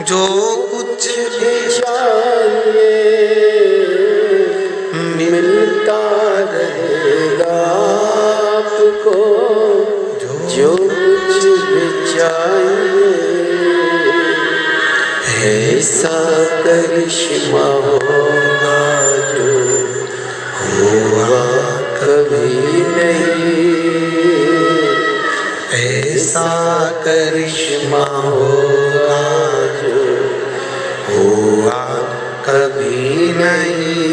जो कुछ भी चाहिए मिलता रहेगा आपको, जो कुछ भी चाहिए। ऐसा करिश्मा होगा जो हुआ कभी नहीं, ऐसा करिश्मा होगा जो हुआ कभी नहीं।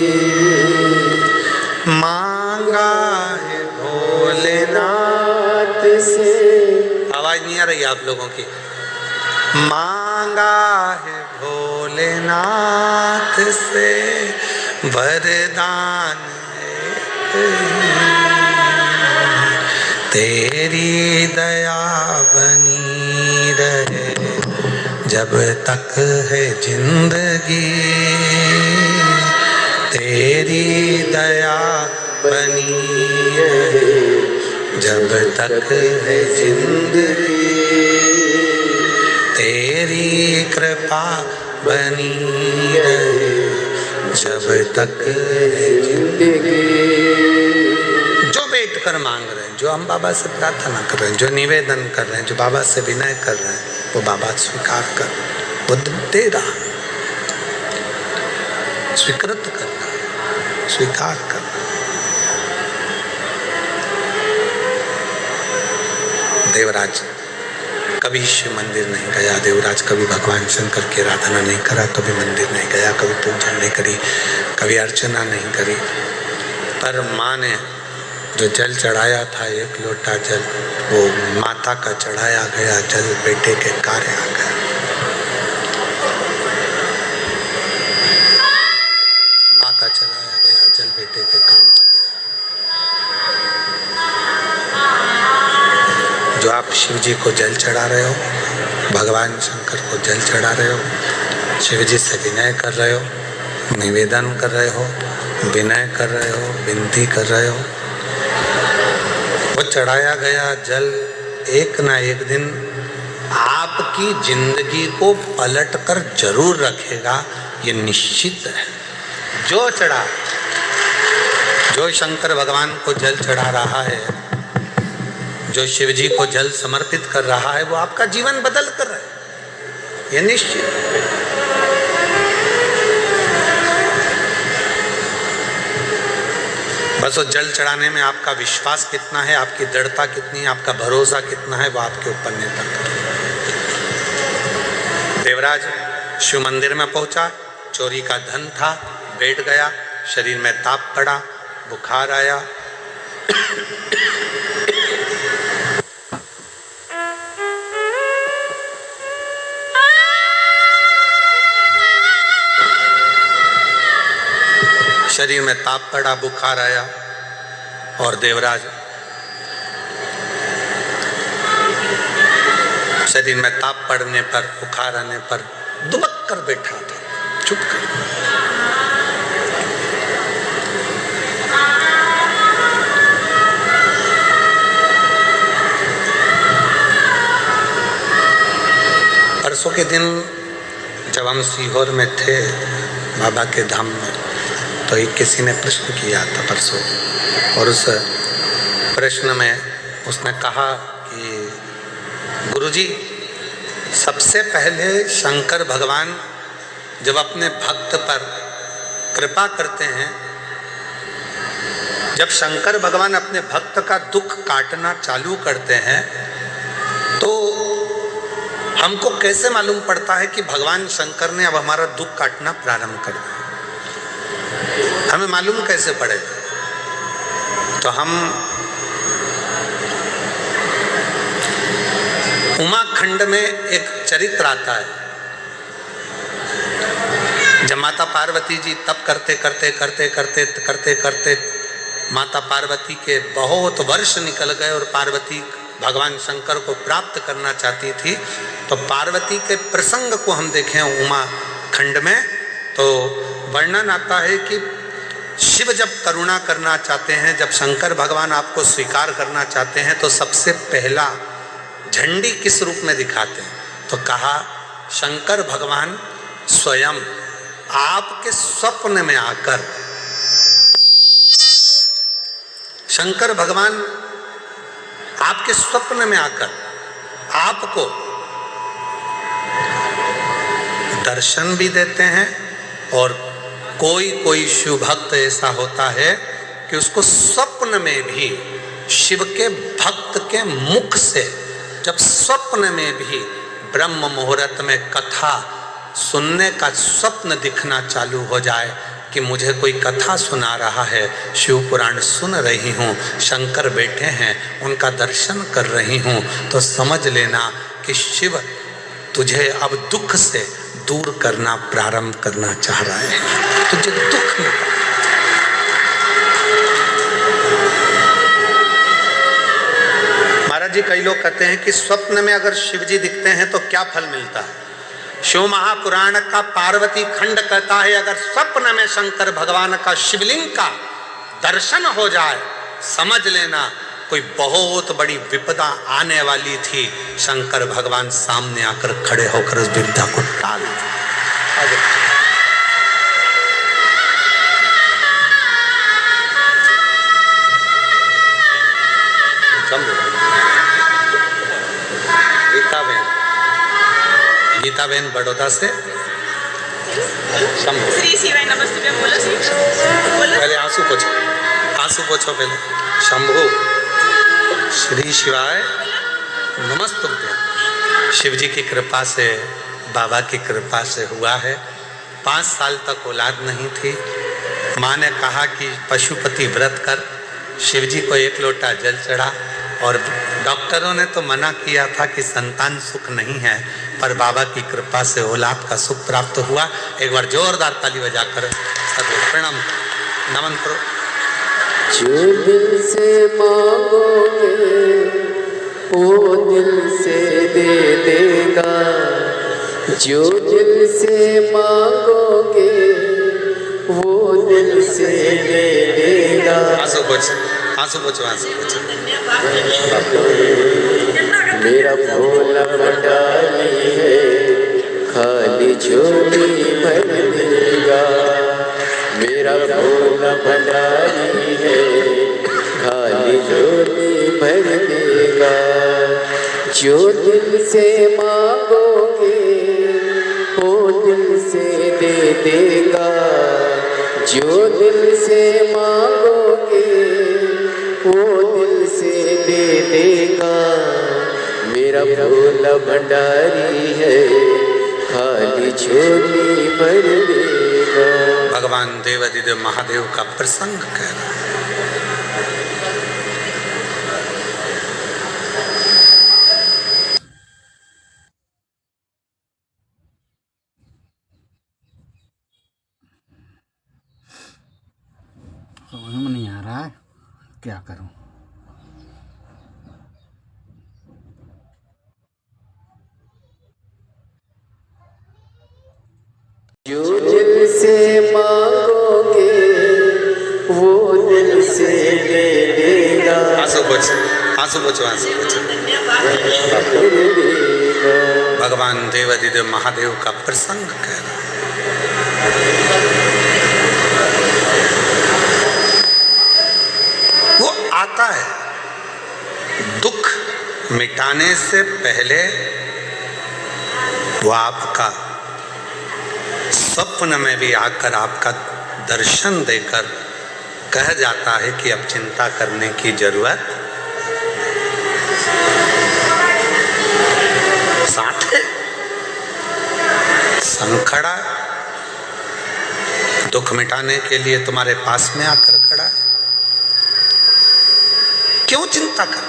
मांगा है भोलेनाथ से, आवाज नहीं आ रही आप लोगों की। मांगा है भोलेनाथ से वरदान तेरी दया बनी रहे जब तक है जिंदगी, तेरी दया बनी रहे जब तक है जिंदगी, तेरी कृपा बनी रहे जब तक है जिंदगी। जो बैठ कर मांग रहे हैं, जो हम बाबा से प्रार्थना कर रहे हैं, जो निवेदन कर रहे हैं, जो बाबा से विनय कर रहे हैं, वो बाबा स्वीकार कर, वो दे रहा, स्वीकृत कर रहा, स्वीकार कर रहा। देवराज कभी शिव मंदिर नहीं गया, देवराज कभी भगवान शंकर की आराधना नहीं करा, कभी मंदिर नहीं गया, कभी पूजा नहीं करी, कभी अर्चना नहीं करी। पर माँ ने जो जल चढ़ाया था, 1 लोटा जल, वो माता का चढ़ाया गया जल बेटे के कार्य आ गया। माँ का चढ़ाया गया जल बेटे के काम आ गया। जो आप शिव जी को जल चढ़ा रहे हो, भगवान शंकर को जल चढ़ा रहे हो, शिव जी से विनय कर रहे हो, निवेदन कर रहे हो, विनय कर रहे हो, विनती कर रहे हो, वो चढ़ाया गया जल एक ना एक दिन आपकी जिंदगी को पलट कर जरूर रखेगा, ये निश्चित है। जो चढ़ा, जो शंकर भगवान को जल चढ़ा रहा है, जो शिव जी को जल समर्पित कर रहा है, वो आपका जीवन बदल कर रहा है, ये निश्चित। बस वो जल चढ़ाने में आपका विश्वास कितना है, आपकी दृढ़ता कितनी है, आपका भरोसा कितना है, वो आपके ऊपर निर्भर करता है। देवराज शिव मंदिर में पहुंचा, चोरी का धन था, बैठ गया, शरीर में ताप पड़ा, बुखार आया। शरीर में ताप पड़ा, बुखार आया और देवराज शरीर में ताप पड़ने पर, बुखार आने पर दुबक कर बैठा था, चुप कर। परसों के दिन जब हम सीहोर में थे बाबा के धाम में, तो एक किसी ने प्रश्न किया था परसों, और उस प्रश्न में उसने कहा कि गुरुजी, सबसे पहले शंकर भगवान जब अपने भक्त पर कृपा करते हैं, जब शंकर भगवान अपने भक्त का दुख काटना चालू करते हैं, तो हमको कैसे मालूम पड़ता है कि भगवान शंकर ने अब हमारा दुख काटना प्रारंभ कर दिया? हमें मालूम कैसे पड़ेगा? तो हम उमाखंड में एक चरित्र आता है, जब माता पार्वती जी तप करते करते करते करते करते करते माता पार्वती के बहुत वर्ष निकल गए और पार्वती भगवान शंकर को प्राप्त करना चाहती थी, तो पार्वती के प्रसंग को हम देखें उमाखंड में, तो वर्णन आता है कि शिव जब करुणा करना चाहते हैं, जब शंकर भगवान आपको स्वीकार करना चाहते हैं, तो सबसे पहला झंडी किस रूप में दिखाते हैं? तो कहा शंकर भगवान स्वयं आपके स्वप्न में आकर, शंकर भगवान आपके स्वप्न में आकर आपको दर्शन भी देते हैं, और कोई कोई शिव भक्त ऐसा होता है कि उसको स्वप्न में भी शिव के भक्त के मुख से, जब स्वप्न में भी ब्रह्म मुहूर्त में कथा सुनने का स्वप्न दिखना चालू हो जाए कि मुझे कोई कथा सुना रहा है, शिव पुराण सुन रही हूँ, शंकर बैठे हैं, उनका दर्शन कर रही हूँ, तो समझ लेना कि शिव तुझे अब दुख से दूर करना प्रारंभ करना चाह रहा है, तुझे दुख में। महाराज जी, कई लोग कहते हैं कि स्वप्न में अगर शिव जी दिखते हैं तो क्या फल मिलता है। शिव महापुराण का पार्वती खंड कहता है, अगर स्वप्न में शंकर भगवान का शिवलिंग का दर्शन हो जाए, समझ लेना कोई बहुत बड़ी विपदा आने वाली थी, शंकर भगवान सामने आकर खड़े होकर उस विपदा को टाल दिया। गीता बहन बड़ौदा से। श्री शिवाय नमस्ते बोलो श्री बोलो। पहले आंसू पोछो पहले। शंभु श्री शिवाय नमस्तुभ्यं। शिव जी की कृपा से, बाबा की कृपा से हुआ है। 5 साल तक औलाद नहीं थी। माँ ने कहा कि पशुपति व्रत कर, शिव जी को 1 लोटा जल चढ़ा, और डॉक्टरों ने तो मना किया था कि संतान सुख नहीं है, पर बाबा की कृपा से औलाद का सुख प्राप्त हुआ। एक बार जोरदार ताली बजाकर सदैव प्रणाम नमन करो। जो दिल से मांगोगे वो दिल से दे देगा, जो दिल से मांगोगे वो दिल से दे देगा। आंसू पोछो। मेरा भोला भंडारी है, खाली झोली भर देगा। मेरा भोला भंडारी है, खाली झोली भर देगा। जो दिल से मांगोगे वो दिल से दे देगा, जो दिल से मांगोगे वो दिल से दे देगा। मेरा भोला भंडारी है, खाली झोली भर देगा। भगवान देवादिदेव महादेव का प्रसंग कह रहा है। समझ में नहीं आ रहा है, क्या करूं। जो दिल से मांगोगे वो दिल से दे देगा। आंसू पोछो। भगवान देवादिदेव महादेव का प्रसंग कह रहा है। वो आता है, दुख मिटाने से पहले वो आपका स्वप्न में भी आकर आपका दर्शन देकर कह जाता है कि अब चिंता करने की जरूरत साथ है। संखड़ा दुख मिटाने के लिए तुम्हारे पास में आकर खड़ा है, क्यों चिंता कर।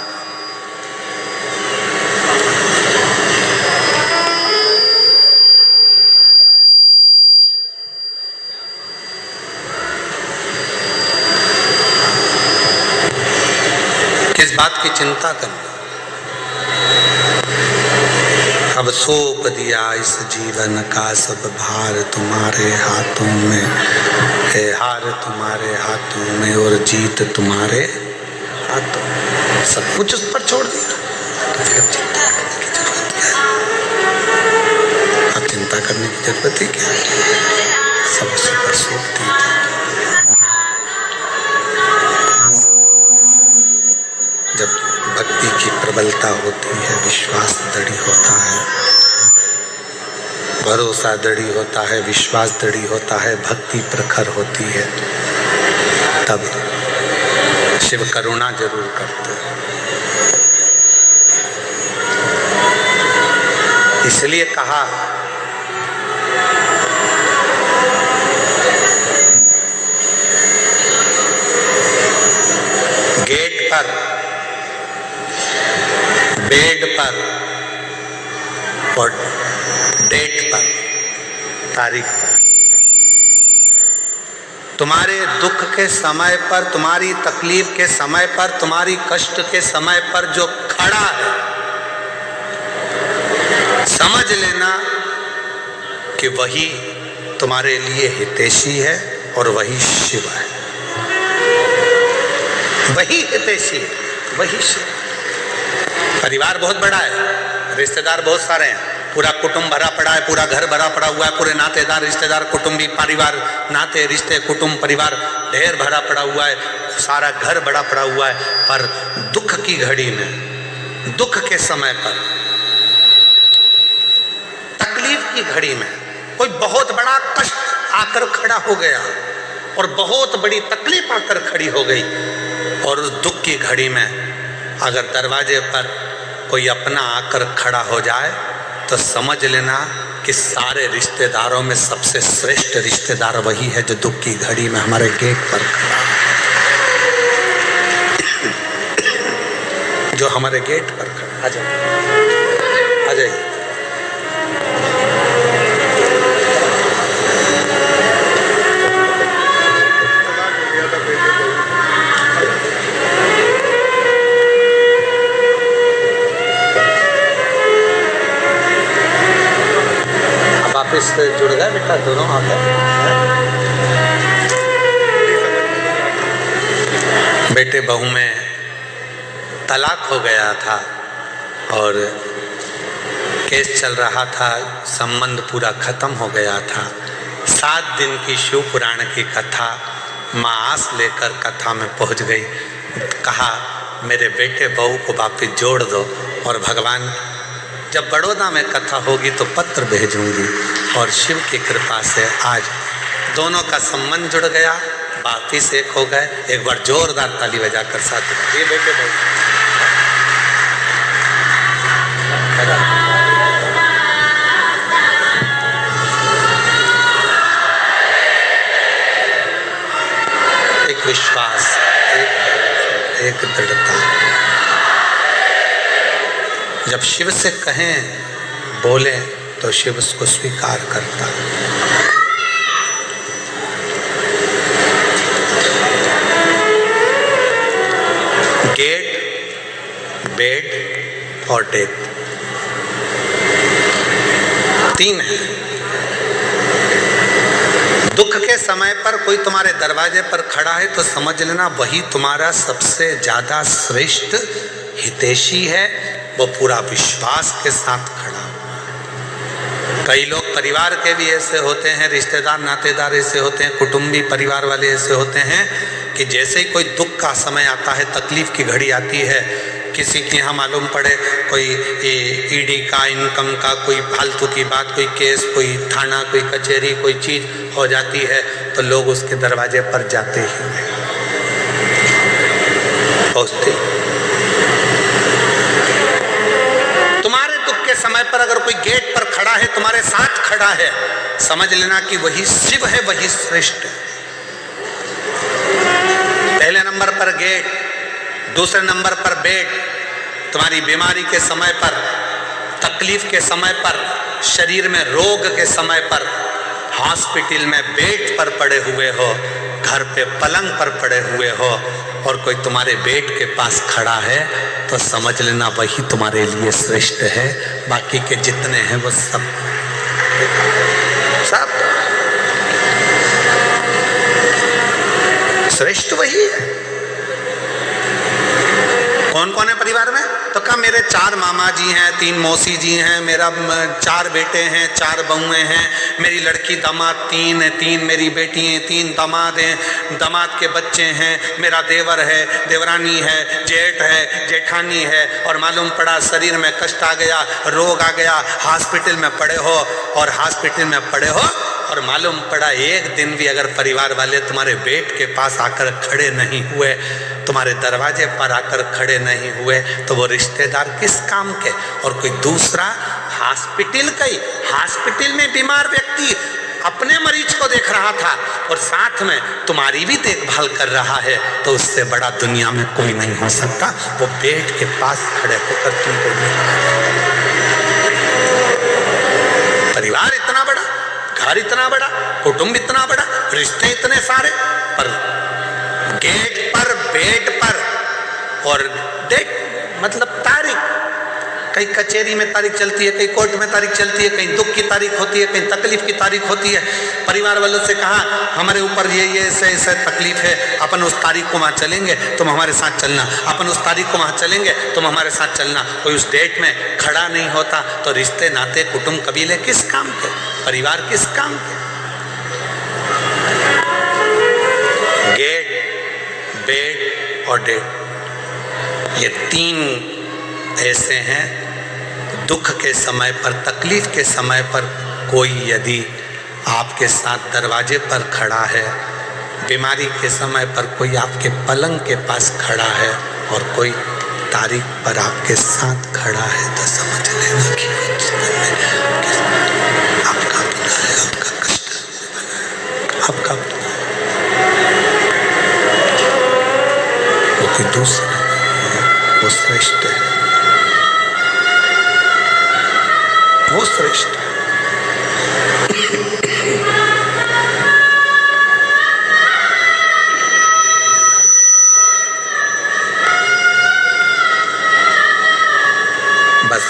किस बात की चिंता करना। अब सौंप दिया इस जीवन का सब भार तुम्हारे हाथों में है, हार तुम्हारे हाथों में और जीत तुम्हारे हाथों में। सब कुछ उस पर छोड़ दिया तो फिर चिंता करने की जरूरत क्या है। करने की जरूरत ही क्या है, सब सुपर सूखती है। जब भक्ति की प्रबलता होती है, विश्वास दृढ़ होता है, भरोसा दृढ़ होता है, विश्वास दृढ़ होता है, भक्ति प्रखर होती है, तब शिव करुणा जरूर करते हैं। इसलिए कहा गेट पर, बेड पर और डेट पर, तारीख पर, तुम्हारे दुख के समय पर, तुम्हारी तकलीफ के समय पर, तुम्हारी कष्ट के समय पर जो खड़ा है, समझ लेना कि वही तुम्हारे लिए हितैषी है और वही शिव है। वही हितैषी है, वही शिव। परिवार बहुत बड़ा है, रिश्तेदार बहुत सारे हैं, पूरा कुटुंब भरा पड़ा है, पूरा घर भरा पड़ा हुआ है, पूरे नातेदार रिश्तेदार कुटुंबी परिवार, नाते रिश्ते कुटुंब परिवार ढेर भरा पड़ा हुआ है, सारा घर बड़ा पड़ा हुआ है। पर दुख की घड़ी में, दुख के समय पर, तकलीफ की घड़ी में कोई बहुत बड़ा कष्ट आकर खड़ा हो गया और बहुत बड़ी तकलीफ आकर खड़ी हो गई, और उस दुख की घड़ी में अगर दरवाजे पर कोई अपना आकर खड़ा हो जाए तो समझ लेना कि सारे रिश्तेदारों में सबसे श्रेष्ठ रिश्तेदार वही है जो दुख की घड़ी में हमारे गेट पर खड़ा है, जो हमारे गेट पर खड़ा। आ जाइए, आ जाइए। वापिस जुड़ गए बेटा, दोनों आ गए। बेटे बहू में तलाक हो गया था और केस चल रहा था, संबंध पूरा खत्म हो गया था। 7 दिन की शिव पुराण की कथा माँ आस लेकर कथा में पहुंच गई। कहा मेरे बेटे बहू को वापिस जोड़ दो, और भगवान जब बड़ौदा में कथा होगी तो पत्र भेजूंगी, और शिव की कृपा से आज दोनों का संबंध जुड़ गया, वापिस एक हो गए। एक बार जोरदार ताली बजाकर साथ ये बेटे भाई। एक विश्वास, एक दृढ़ता। जब शिव से कहें, बोले तो शिव उसको स्वीकार करता है। गेट, बेड और डेथ, 3 है। दुख के समय पर कोई तुम्हारे दरवाजे पर खड़ा है तो समझ लेना वही तुम्हारा सबसे ज्यादा श्रेष्ठ हितैषी है, वो पूरा विश्वास के साथ खड़ा। कई लोग परिवार के भी ऐसे होते हैं, रिश्तेदार नातेदार ऐसे होते हैं, कुटुंबी परिवार वाले ऐसे होते हैं कि जैसे ही कोई दुख का समय आता है, तकलीफ की घड़ी आती है, किसी के यहाँ मालूम पड़े कोई ईडी का, इनकम का कोई फालतू की बात, कोई केस, कोई थाना, कोई कचहरी, कोई चीज़ हो जाती है तो लोग उसके दरवाजे पर जाते ही नहीं, पहुँचते। तुम्हारे दुख के समय पर अगर कोई गेट पर खड़ा है, तुम्हारे साथ खड़ा है, समझ लेना कि वही शिव है, वही श्रेष्ठ है। पहले नंबर पर गेट, दूसरे नंबर पर बेड। तुम्हारी बीमारी के समय पर, तकलीफ के समय पर, शरीर में रोग के समय पर, हॉस्पिटल में बेड पर पड़े हुए हो, घर पे पलंग पर पड़े हुए हो और कोई तुम्हारे बेड के पास खड़ा है तो समझ लेना वही तुम्हारे लिए श्रेष्ठ है। बाकी के जितने हैं वो सब श्रेष्ठ वही है। कौन कौन है परिवार में? तो कहा मेरे 4 मामा जी हैं, 3 मौसी जी हैं, मेरा 4 बेटे हैं, 4 बहुएं हैं, मेरी लड़की दामाद 3 है, 3 मेरी बेटी हैं, 3 दामाद हैं, दामाद के बच्चे हैं, मेरा देवर है, देवरानी है, जेठ है, जेठानी है, और मालूम पड़ा शरीर में कष्ट आ गया, रोग आ गया, हॉस्पिटल में पड़े हो, और हॉस्पिटल में पड़े हो और मालूम पड़ा एक दिन भी अगर परिवार वाले तुम्हारे बेड के पास आकर खड़े नहीं हुए, तुम्हारे दरवाजे पर आकर खड़े नहीं हुए, तो वो रिश्तेदार किस काम के? और कोई दूसरा हॉस्पिटल में बीमार व्यक्ति अपने मरीज को देख रहा था और साथ में तुम्हारी भी देखभाल कर रहा है, तो उससे बड़ा दुनिया में कोई नहीं हो सकता। वो बेड के पास खड़े होकर तुमको परिवार इतना बड़ा, घर इतना बड़ा, कुटुंब इतना बड़ा, रिश्ते इतने सारे, पर गेट पर, बेड पर और डेट मतलब तारीख, कहीं कचहरी में तारीख चलती है, कहीं कोर्ट में तारीख चलती है, कहीं दुख की तारीख होती है, कहीं तकलीफ की तारीख होती है। परिवार वालों से कहा हमारे ऊपर ये ऐसे तकलीफ है, अपन उस तारीख को वहाँ चलेंगे, तुम हमारे साथ चलना, अपन उस तारीख को वहाँ चलेंगे, तुम हमारे साथ चलना। कोई उस डेट में खड़ा नहीं होता, तो रिश्ते नाते कुटुंब कबीले किस काम के, परिवार किस काम के? गेट, बेड और डेट, ये 3 ऐसे हैं। दुख के समय पर, तकलीफ के समय पर कोई यदि आपके साथ दरवाजे पर खड़ा है, बीमारी के समय पर कोई आपके पलंग के पास खड़ा है, और कोई तारीख पर आपके साथ खड़ा है, तो समझ लेना कि आपका अपना है, आपका कष्ट है, आपका अपना है, वो कोई दूसरा है, वो श्रेष्ठ है, वो श्रेष्ठ है। बस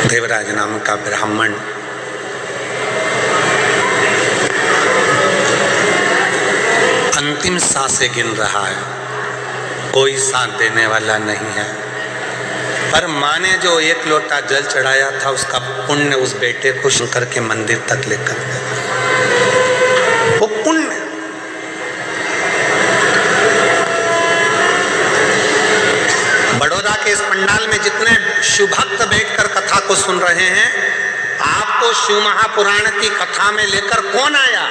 देवराज नाम का ब्राह्मण अंतिम सांसें गिन रहा है, कोई साथ देने वाला नहीं है, पर माँ ने जो 1 लोटा जल चढ़ाया था उसका पुण्य उस बेटे को शंकर के मंदिर तक लेकर गया। वो पुण्य, बड़ौदा के इस पंडाल में जितने शिव भक्त बैठकर कथा को सुन रहे हैं, आपको शिव महापुराण की कथा में लेकर कौन आया?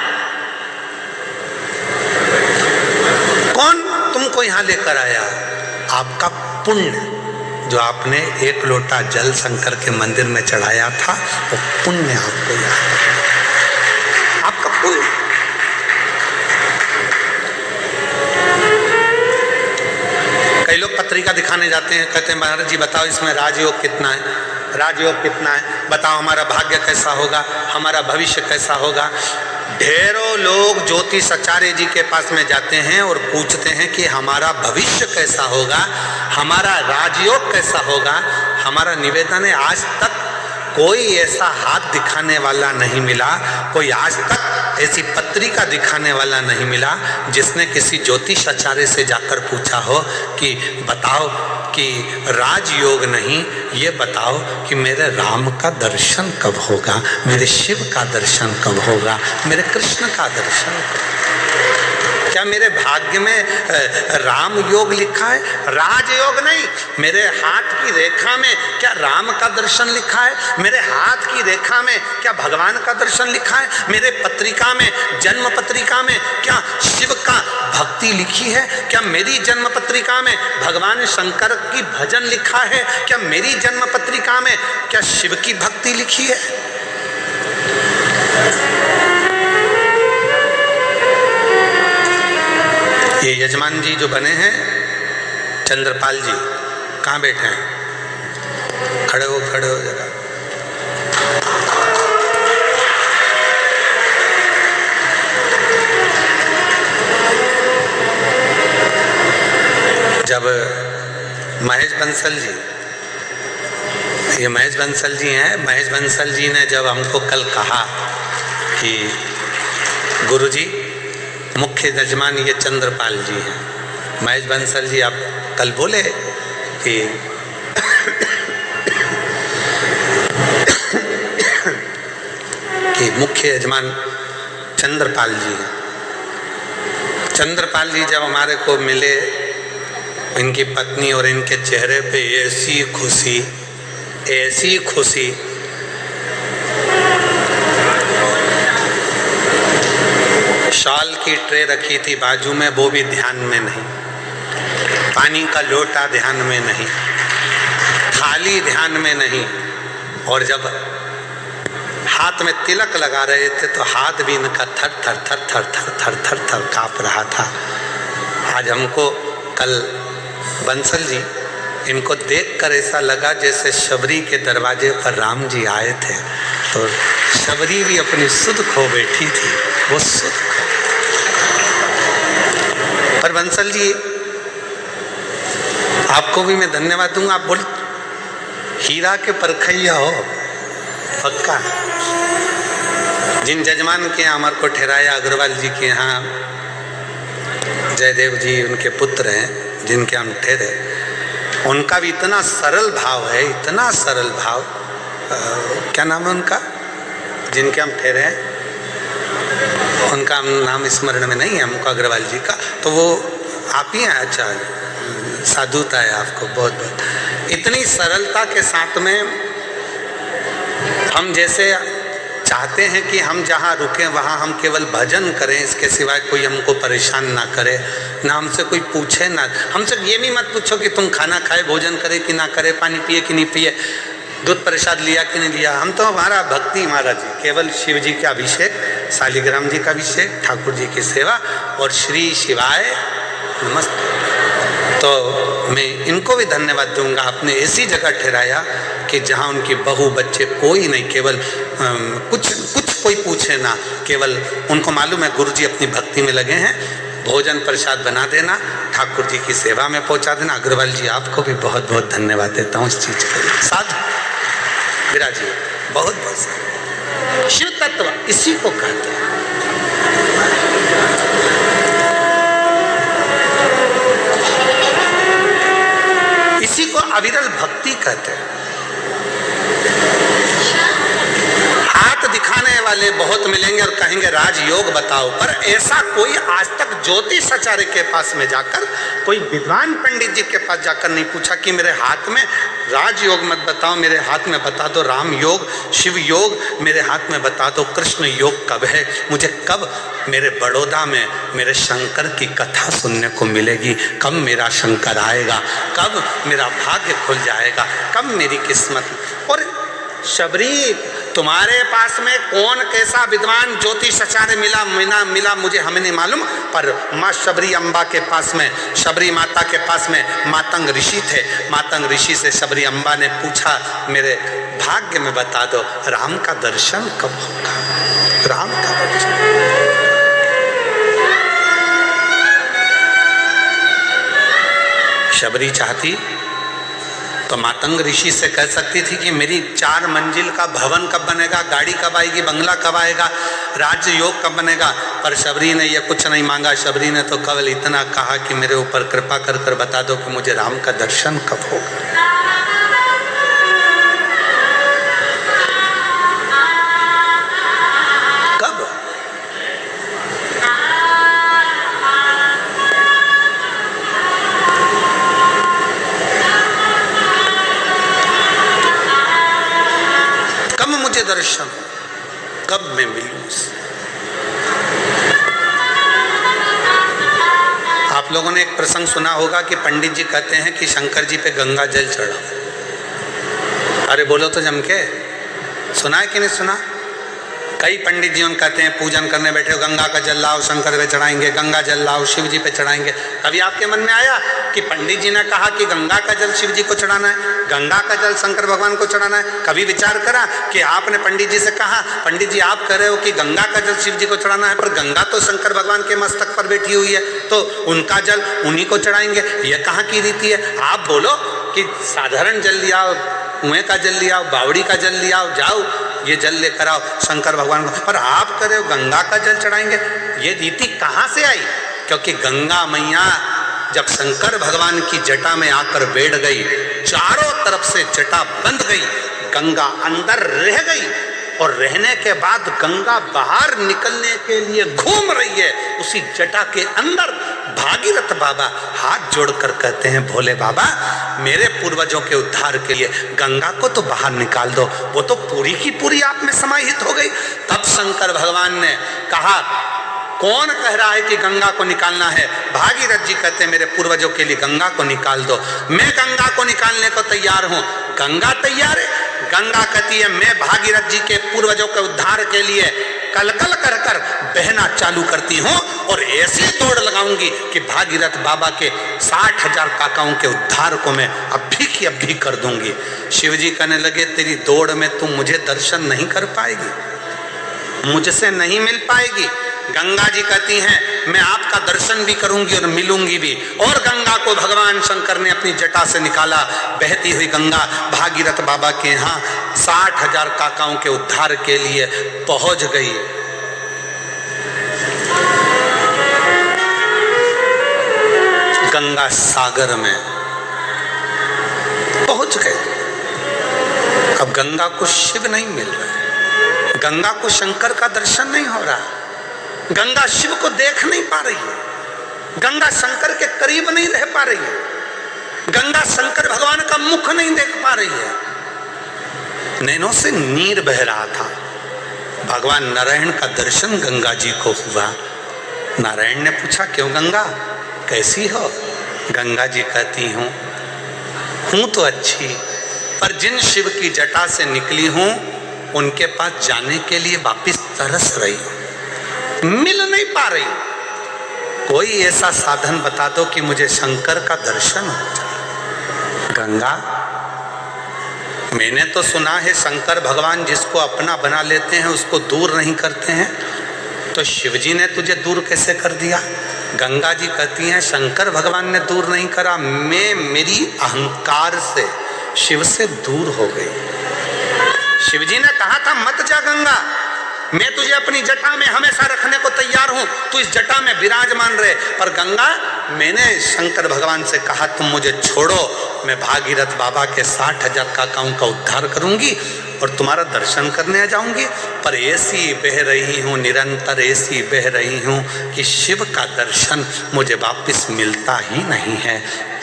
कौन तुमको यहाँ लेकर आया? आपका पुण्य, जो आपने 1 लोटा जल शंकर के मंदिर में चढ़ाया था, वो पुण्य आपको याद है, आपका पुण्य। कई लोग पत्रिका दिखाने जाते हैं, कहते हैं महाराज जी बताओ इसमें राजयोग कितना है, राजयोग कितना है, बताओ हमारा भाग्य कैसा होगा, हमारा भविष्य कैसा होगा। ढेरों लोग ज्योतिष आचार्य जी के पास में जाते हैं और पूछते हैं कि हमारा भविष्य कैसा होगा, हमारा राजयोग कैसा होगा। हमारा निवेदन है, आज तक कोई ऐसा हाथ दिखाने वाला नहीं मिला, कोई आज तक ऐसी पत्रिका दिखाने वाला नहीं मिला जिसने किसी ज्योतिष आचार्य से जाकर पूछा हो कि बताओ कि राजयोग नहीं, ये बताओ कि मेरे राम का दर्शन कब होगा, मेरे शिव का दर्शन कब होगा, मेरे कृष्ण का दर्शन कब? क्या मेरे भाग्य में राम योग लिखा है? राजयोग नहीं। मेरे हाथ की रेखा में क्या राम का दर्शन लिखा है? मेरे हाथ की रेखा में क्या भगवान का दर्शन लिखा है? मेरे पत्रिका में, जन्म पत्रिका में क्या शिव का भक्ति लिखी है? क्या मेरी जन्म पत्रिका में भगवान शंकर की भजन लिखा है? क्या मेरी जन्म पत्रिका में क्या शिव की भक्ति लिखी है? ये यजमान जी जो बने हैं, चंद्रपाल जी, कहाँ बैठे हैं? खड़े हो जरा। जब महेश बंसल जी, ये महेश बंसल जी हैं, महेश बंसल जी ने जब हमको कल कहा कि गुरुजी मुख्य यजमान ये चंद्रपाल जी हैं, महेश बंसल जी आप कल बोले कि कि मुख्य यजमान चंद्रपाल जी हैं। चंद्रपाल जी जब हमारे को मिले, इनकी पत्नी और इनके चेहरे पे ऐसी खुशी, ऐसी खुशी, शॉल की ट्रे रखी थी बाजू में, वो भी ध्यान में नहीं, पानी का लोटा ध्यान में नहीं, थाली ध्यान में नहीं, और जब हाथ में तिलक लगा रहे थे तो हाथ भी इनका थर थर थर थर थर थर थर थर काँप रहा था। आज हमको कल बंसल जी, इनको देखकर ऐसा लगा जैसे शबरी के दरवाजे पर राम जी आए थे, तो शबरी भी अपनी सुध खो बैठी थी, वो सुध खो। पर बंसल जी आपको भी मैं धन्यवाद दूंगा, आप बोल हीरा के परखैया हो पक्का। जिन जजमान के यहाँ हमारे को ठहराया, अग्रवाल जी के यहाँ जयदेव जी उनके पुत्र हैं, जिनके हम ठहरे, उनका भी इतना सरल भाव है, इतना सरल भाव। क्या नाम है उनका, जिनके हम ठहरे हैं, उनका नाम स्मरण में नहीं है हमको, अग्रवाल जी का, तो वो आप ही हैं। अच्छा, साधुता है आपको बहुत बहुत। इतनी सरलता के साथ में हम जैसे चाहते हैं कि हम जहाँ रुकें वहाँ हम केवल भजन करें, इसके सिवाय कोई हमको परेशान ना करे, ना हमसे कोई पूछे, ना हमसे ये भी मत पूछो कि तुम खाना खाए, भोजन करे कि ना करे, पानी पिए कि नहीं पिए, दूध प्रसाद लिया कि नहीं लिया। हम तो हमारा भक्ति महाराज जी, केवल शिव जी का अभिषेक, शालिग्राम जी का अभिषेक, ठाकुर जी की सेवा और श्री शिवाय नमस्ते। तो मैं इनको भी धन्यवाद दूंगा, आपने ऐसी जगह ठहराया कि जहाँ उनकी बहू बच्चे कोई नहीं, केवल कुछ कोई पूछे ना, केवल उनको मालूम है गुरु जी अपनी भक्ति में लगे हैं, भोजन प्रसाद बना देना, ठाकुर जी की सेवा में पहुँचा देना। अग्रवाल जी आपको भी बहुत बहुत धन्यवाद देता हूँ इस चीज़ के लिए। साधु विराजी बहुत बहुत शिव तत्व इसी को कहते हैं। इसी को अविरल भक्ति कहते हैं। हाथ दिखाने वाले बहुत मिलेंगे और कहेंगे राजयोग बताओ, पर ऐसा कोई आज तक ज्योतिष आचार्य के पास में जाकर, कोई विद्वान पंडित जी के पास जाकर नहीं पूछा कि मेरे हाथ में राजयोग मत बताओ, मेरे हाथ में बता दो राम योग, शिव योग, मेरे हाथ में बता दो कृष्ण योग कब है, मुझे कब मेरे बड़ौदा में मेरे शंकर की कथा सुनने को मिलेगी, कब मेरा शंकर आएगा, कब मेरा भाग्य खुल जाएगा, कब मेरी किस्मत। और शबरी तुम्हारे पास में कौन कैसा विद्वान ज्योतिष आचार्य मिला मुझे हमें नहीं मालूम, पर माँ शबरी अम्बा के पास में, शबरी माता के पास में मातंग ऋषि थे। मातंग ऋषि से शबरी अम्बा ने पूछा मेरे भाग्य में बता दो राम का दर्शन कब होगा, राम का दर्शन। शबरी चाहती तो मातंग ऋषि से कह सकती थी कि मेरी 4 मंजिल का भवन कब बनेगा, गाड़ी कब आएगी, बंगला कब आएगा, राज्य योग कब बनेगा, पर शबरी ने यह कुछ नहीं मांगा। शबरी ने तो केवल इतना कहा कि मेरे ऊपर कृपा कर कर बता दो कि मुझे राम का दर्शन कब होगा। कब? मुझे दर्शन कब मैं मिलूं। आप लोगों ने एक प्रसंग सुना होगा कि पंडित जी कहते हैं कि शंकर जी पे गंगा जल चढ़ा। अरे बोलो तो जम के, सुना है कि नहीं सुना? कई पंडित जी उन कहते हैं पूजन करने बैठे हो गंगा का जल लाओ शंकर पे चढ़ाएंगे, गंगा जल लाओ शिव जी पे चढ़ाएंगे। कभी आपके मन में आया कि पंडित जी ने कहा कि गंगा का जल शिव जी को चढ़ाना है, गंगा का जल शंकर भगवान को चढ़ाना है? कभी विचार करा कि आपने पंडित जी से कहा पंडित जी आप कह रहे हो कि गंगा का जल शिव जी को चढ़ाना है, पर गंगा तो शंकर भगवान के मस्तक पर बैठी हुई है, तो उनका जल उन्हीं को चढ़ाएंगे, यह कहाँ की रीति है? आप बोलो कि साधारण जल लिया, कुएं का जल लिया, बावड़ी का जल लिया, जाओ ये जल लेकर आओ शंकर भगवान को, पर आप कह रहे हो गंगा का जल चढ़ाएंगे। ये रीति कहाँ से आई? क्योंकि गंगा मैया जब शंकर भगवान की जटा में आकर बैठ गई, चारों तरफ से जटा बंध गई, गंगा अंदर रह गई और रहने के बाद गंगा बाहर निकलने के लिए घूम रही है। उसी जटा के अंदर भागीरथ बाबा हाथ जोड़कर कहते हैं, भोले बाबा मेरे पूर्वजों के उद्धार के लिए गंगा को तो बाहर निकाल दो, वो तो पूरी की पूरी आप में समाहित हो गई। तब शंकर भगवान ने कहा, कौन कह रहा है कि गंगा को निकालना है? भागीरथ जी कहते हैं, मेरे पूर्वजों के लिए गंगा को निकाल दो। मैं गंगा को निकालने को तैयार हूं। गंगा तैयार है? गंगा कहती है, मैं भागीरथ जी के पूर्वजों के उद्धार के लिए कलकल कर कर बहना चालू करती हूं और ऐसी दौड़ लगाऊंगी कि भागीरथ बाबा के 60,000 काकाओं के उद्धार को मैं अभी की अभी कर दूंगी। शिव जी कहने लगे, तेरी दौड़ में तुम मुझे दर्शन नहीं कर पाएगी, मुझसे नहीं मिल पाएगी। गंगा जी कहती हैं, मैं आपका दर्शन भी करूंगी और मिलूंगी भी। और गंगा को भगवान शंकर ने अपनी जटा से निकाला। बहती हुई गंगा भागीरथ बाबा के यहाँ 60,000 काकाओं के उद्धार के लिए पहुंच गई। गंगा सागर में पहुंच गए। अब गंगा को शिव नहीं मिल रहा, गंगा को शंकर का दर्शन नहीं हो रहा, गंगा शिव को देख नहीं पा रही है, गंगा शंकर के करीब नहीं रह पा रही है, गंगा शंकर भगवान का मुख नहीं देख पा रही है। नैनों से नीर बह रहा था। भगवान नारायण का दर्शन गंगा जी को हुआ। नारायण ने पूछा, क्यों गंगा, कैसी हो? गंगा जी कहती हूं तो अच्छी, पर जिन शिव की जटा से निकली हूं उनके पास जाने के लिए वापिस तरस रही हूं, मिल नहीं पा रही। कोई ऐसा साधन बता दो कि मुझे शंकर का दर्शन हो जाए। गंगा, मैंने तो सुना है शंकर भगवान जिसको अपना बना लेते हैं उसको दूर नहीं करते हैं, तो शिव जी ने तुझे दूर कैसे कर दिया? गंगा जी कहती हैं, शंकर भगवान ने दूर नहीं करा, मैं मेरी अहंकार से शिव से दूर हो गई। शिव जी ने कहा था, मत जा गंगा, मैं तुझे अपनी जटा में हमेशा रखने को तैयार हूं, तू इस जटा में विराजमान रहे। पर गंगा, मैंने शंकर भगवान से कहा, तुम मुझे छोड़ो, मैं भागीरथ बाबा के 60,000 काकाओं का उद्धार करूंगी और तुम्हारा दर्शन करने आ जाऊंगी। पर ऐसी बह रही हूं, निरंतर ऐसी बह रही हूं कि शिव का दर्शन मुझे वापस मिलता ही नहीं है।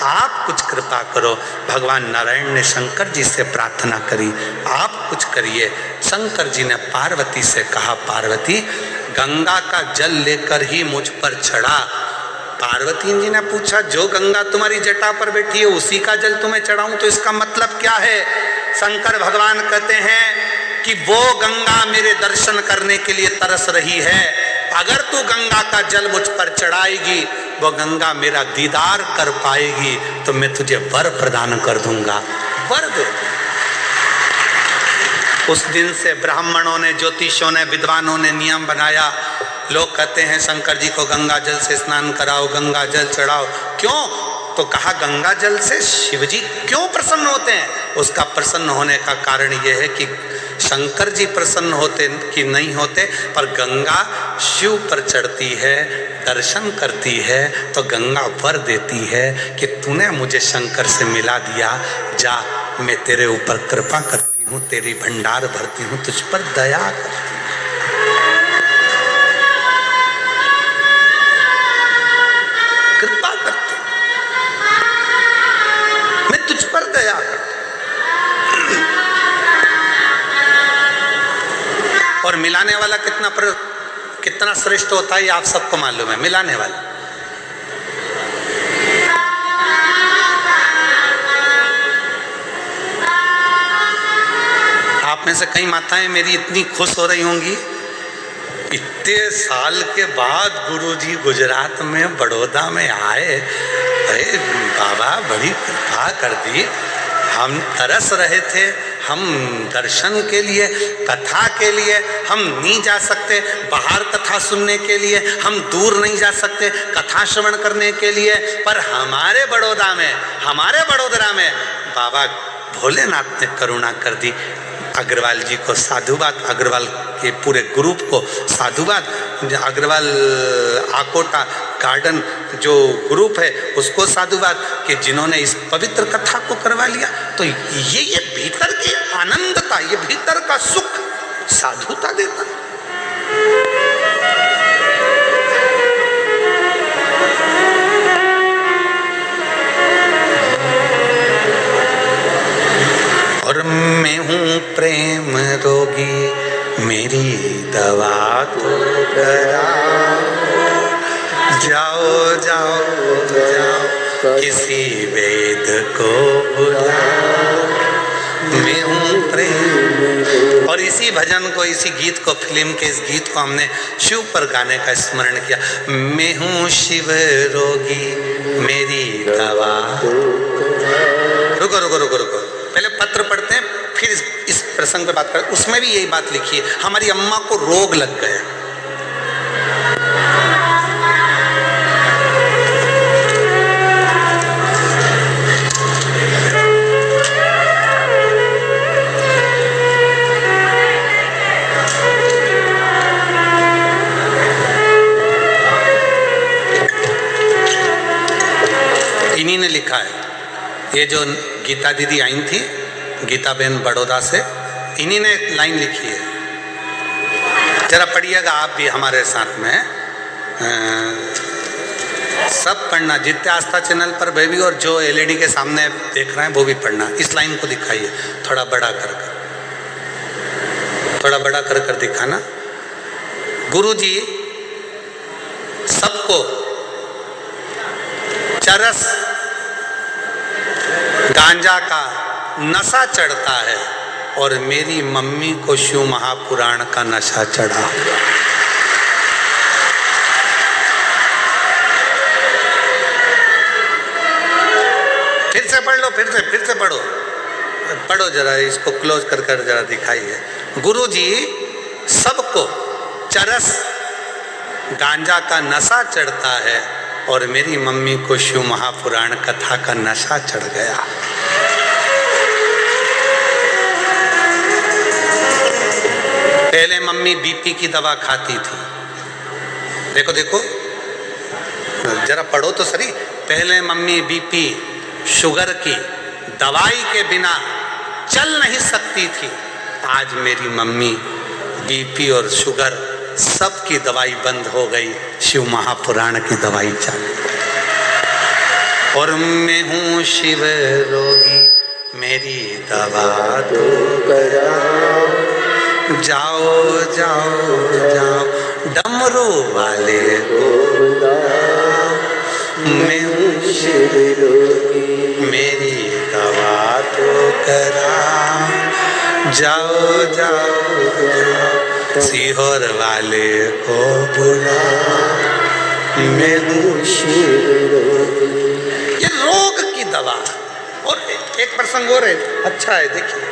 आप कुछ कृपा करो। भगवान नारायण ने शंकर जी से प्रार्थना करी, आप कुछ करिए। शंकर जी ने पार्वती से कहा, पार्वती गंगा का जल लेकर ही मुझ पर चढ़ा। पार्वती जी ने पूछा, जो गंगा तुम्हारी जटा पर बैठी है उसी का जल तुम्हें चढ़ाऊं, तो इसका मतलब क्या है? शंकर भगवान कहते हैं कि वो गंगा मेरे दर्शन करने के लिए तरस रही है। अगर तू गंगा का जल मुझ पर चढ़ाएगी, वो गंगा मेरा दीदार कर पाएगी, तो मैं तुझे वर प्रदान कर दूंगा। वर दे। उस दिन से ब्राह्मणों ने, ज्योतिषों ने, विद्वानों ने नियम बनाया। लोग कहते हैं शंकर जी को गंगा जल से स्नान कराओ, गंगा जल चढ़ाओ। क्यों? तो कहा, गंगा जल से शिव जी क्यों प्रसन्न होते हैं? उसका प्रसन्न होने का कारण यह है कि शंकर जी प्रसन्न होते कि नहीं होते, पर गंगा शिव पर चढ़ती है, दर्शन करती है, तो गंगा वर देती है कि तूने मुझे शंकर से मिला दिया, जा मैं तेरे ऊपर कृपा करती हूँ, तेरी भंडार भरती हूँ, तुझ पर दया करती हूँ। कृपा करती हूँ, मैं तुझ पर दया करती हूँ। और मिलाने वाला कितना श्रेष्ठ होता है, आप सबको मालूम है। मिलाने वाला आप में से कई माताएं मेरी इतनी खुश हो रही होंगी, इतने साल के बाद गुरुजी गुजरात में बड़ौदा में आए। अरे बाबा, बड़ी कृपा कर दी। हम तरस रहे थे, हम दर्शन के लिए, कथा के लिए हम नहीं जा सकते, बाहर कथा सुनने के लिए हम दूर नहीं जा सकते, कथा श्रवण करने के लिए, पर हमारे बड़ौदा में, हमारे बड़ोदरा में बाबा भोलेनाथ ने करुणा कर दी। अग्रवाल जी को साधुवाद, अग्रवाल के पूरे ग्रुप को साधुवाद, अग्रवाल आकोटा गार्डन जो ग्रुप है उसको साधुवाद कि जिन्होंने इस पवित्र कथा को करवा लिया। तो ये भीतर की आनंदता, ये भीतर का सुख साधुता देता है। और मैं हूँ प्रेम रोगी, मेरी दवा तो कराओ, जाओ जाओ जाओ किसी वेद को बुलाओ, मैं हूँ प्रेम। और इसी भजन को, इसी गीत को, फिल्म के इस गीत को हमने शिव पर गाने का स्मरण किया। मैं हूँ शिव रोगी, मेरी दवा। रुको रुको रुको रुको, पहले पत्र पढ़ते हैं, फिर इस प्रसंग पे बात करें। उसमें भी यही बात लिखी है, हमारी अम्मा को रोग लग गया। इन्हीं ने लिखा है, ये जो गीता दीदी आई थी, गीता बहन बड़ौदा से, इन्हीं ने लाइन लिखी है, जरा पढ़िएगा आप भी हमारे साथ में। सब पढ़ना, जितने आस्था चैनल पर बेबी और जो एलईडी के सामने देख रहे हैं वो भी पढ़ना। इस लाइन को दिखाइए, थोड़ा बड़ा कर कर, थोड़ा बड़ा कर कर दिखाना। गुरु जी सबको चरस गांजा का नशा चढ़ता है और मेरी मम्मी को शिव महापुराण का नशा चढ़ा। फिर से पढ़ लो, फिर से पढ़ो, पढ़ो जरा, इसको क्लोज कर कर जरा दिखाइए। गुरु जी सबको चरस गांजा का नशा चढ़ता है और मेरी मम्मी को शिव महापुराण कथा का नशा चढ़ गया। पहले मम्मी बीपी की दवा खाती थी, देखो देखो जरा पढ़ो तो सही। पहले मम्मी बीपी शुगर की दवाई के बिना चल नहीं सकती थी, आज मेरी मम्मी बीपी और शुगर सब की दवाई बंद हो गई, शिव महापुराण की दवाई चालू। और मैं हूँ शिव रोगी, मेरी दवा तो कराओ, जाओ जाओ जाओ डमरू वाले को बुलाओ, मैं हूँ शिव रोगी, मेरी दवा तो कराओ, जाओ जाओ जाओ सीहोर वाले को बुलाओ, मैं हूँ शिव रोगी। ये रोग की दवा। और एक प्रसंग और है, अच्छा है, देखिए।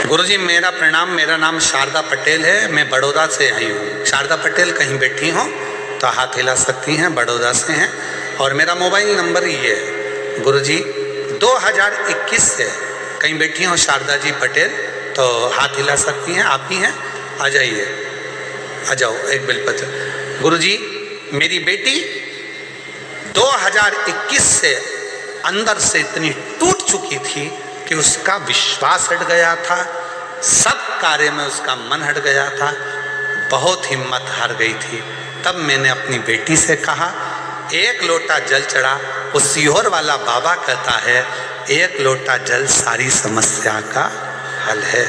गुरुजी मेरा प्रणाम, मेरा नाम शारदा पटेल है, मैं बड़ौदा से आई हूँ। शारदा पटेल कहीं बैठी हो तो हाथ हिला सकती हैं, बड़ौदा से हैं। और मेरा मोबाइल नंबर ये है गुरुजी 2021 से कहीं बैठी हो शारदा जी पटेल तो हाथ हिला सकती हैं, आप ही हैं, आ जाइए, आ जाओ एक बेलपत्र। गुरुजी मेरी बेटी 2021 से अंदर से इतनी टूट चुकी थी कि उसका विश्वास हट गया था, सब कार्य में उसका मन हट गया था, बहुत हिम्मत हार गई थी। तब मैंने अपनी बेटी से कहा, एक लोटा जल चढ़ा। वो सीहोर वाला बाबा कहता है एक लोटा जल सारी समस्या का हल है,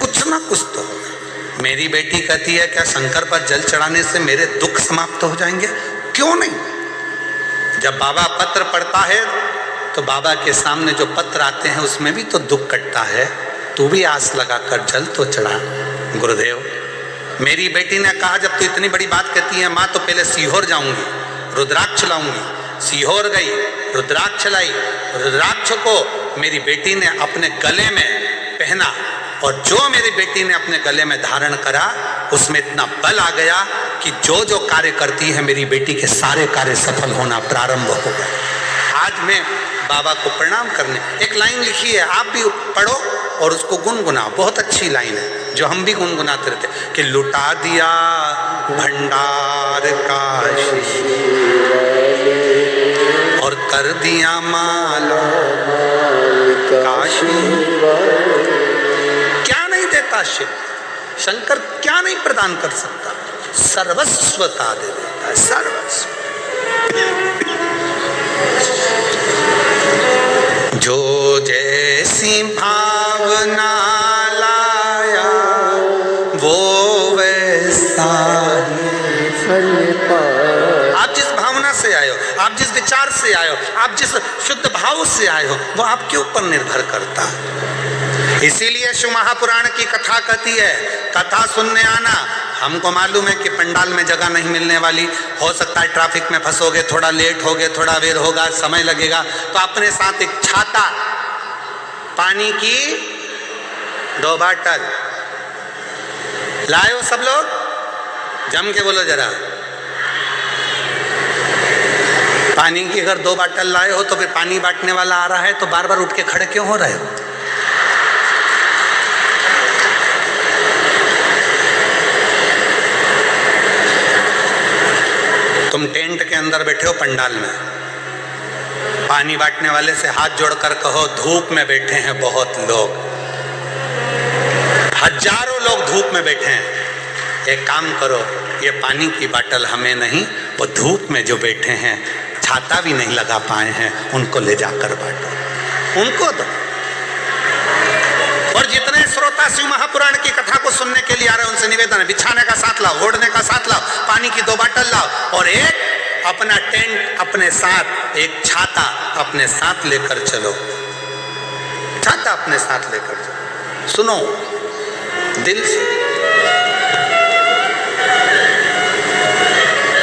कुछ ना कुछ तो होगा। मेरी बेटी कहती है क्या शंकर पर जल चढ़ाने से मेरे दुख समाप्त हो जाएंगे? क्यों नहीं। जब बाबा पत्र पढ़ता है तो बाबा के सामने जो पत्र आते हैं उसमें भी तो दुख कटता है। तू भी आस लगाकर जल तो चढ़ा गुरुदेव। मेरी बेटी ने कहा जब तू इतनी बड़ी बात कहती है माँ तो पहले सीहोर जाऊंगी, रुद्राक्ष लाऊंगी। सीहोर गई, रुद्राक्ष लाई। रुद्राक्ष को मेरी बेटी ने अपने गले में पहना और जो मेरी बेटी ने अपने गले में धारण करा उसमें इतना बल आ गया कि जो जो कार्य करती है मेरी बेटी के सारे कार्य सफल होना प्रारंभ हो गए। आज मैं बाबा को प्रणाम करने, एक लाइन लिखी है, आप भी पढ़ो और उसको गुनगुनाओ, बहुत अच्छी लाइन है जो हम भी गुनगुनाते रहते कि लुटा दिया भंडार काशी और कर दिया माला काशी। क्या नहीं देता शिव, शंकर क्या नहीं प्रदान कर सकता, सर्वस्वता दे देता है, सर्वस्व। जो जैसी भावना लाया वो वैसा ही फल पाए। आप जिस भावना से आए हो, आप जिस विचार से आए हो, आप जिस शुद्ध भाव से आए हो, वो आपके ऊपर निर्भर करता है। इसीलिए शिव महापुराण की कथा कहती है, कथा सुनने आना। हमको मालूम है कि पंडाल में जगह नहीं मिलने वाली, हो सकता है ट्रैफिक में फंसोगे, थोड़ा लेट होगे, थोड़ा देर होगा, समय लगेगा, तो अपने साथ एक छाता, पानी की 2 बाटल लाए हो सब लोग, जम के बोलो जरा। पानी की अगर 2 बाटल लाए हो तो फिर पानी बांटने वाला आ रहा है तो बार बार उठ के खड़े क्यों हो रहे हो? तुम टेंट के अंदर बैठे हो पंडाल में, पानी बांटने वाले से हाथ जोड़कर कहो, धूप में बैठे हैं बहुत लोग, हजारों लोग धूप में बैठे हैं, एक काम करो, ये पानी की बाटल हमें नहीं, वो धूप में जो बैठे हैं, छाता भी नहीं लगा पाए हैं, उनको ले जाकर बांटो, उनको दो। और जितने श्रोता शिव महापुराण की कथा को सुनने के लिए आ रहे हैं उनसे निवेदन है, बिछाने का साथ लाओ, ओढ़ने का साथ लाओ, पानी की 2 बाटल लाओ और एक अपना टेंट अपने साथ, एक छाता अपने साथ लेकर चलो, छाता अपने साथ लेकर चलो। सुनो दिल से।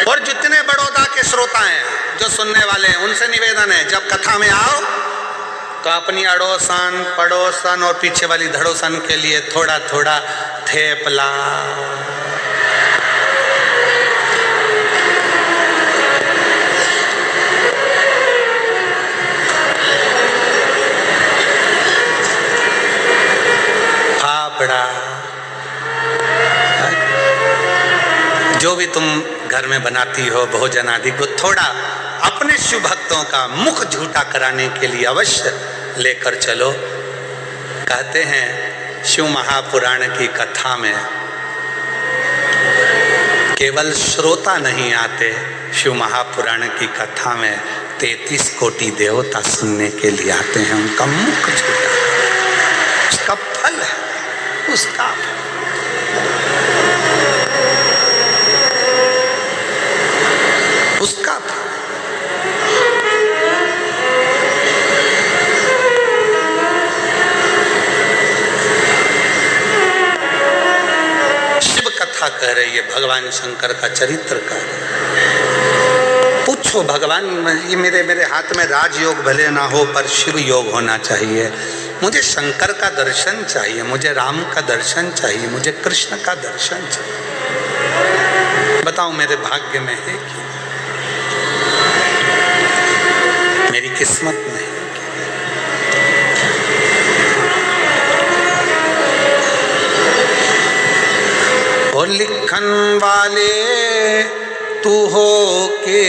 और जितने बड़ौदा के श्रोता हैं जो सुनने वाले हैं उनसे निवेदन है, जब कथा में आओ तो अपनी अड़ोसन पड़ोसन और पीछे वाली धड़ोसन के लिए थोड़ा थोड़ा थेपला, फाफड़ा, जो भी तुम घर में बनाती हो भोजन आदि को थोड़ा अपने शिव भक्तों का मुख झूठा कराने के लिए अवश्य लेकर चलो। कहते हैं शिव महापुराण की कथा में केवल श्रोता नहीं आते, शिव महापुराण की कथा में 33 कोटि देवता सुनने के लिए आते हैं, उनका मुख झूठा, उसका फल है, उसका उसका शिव कथा कह रही है, भगवान शंकर का चरित्र कह रही है। पूछो भगवान, ये मेरे हाथ में राजयोग भले ना हो पर शिव योग होना चाहिए, मुझे शंकर का दर्शन चाहिए, मुझे राम का दर्शन चाहिए, मुझे कृष्ण का दर्शन चाहिए। बताओ मेरे भाग्य में है कि मेरी किस्मत में है? और लिखन वाले तू हो के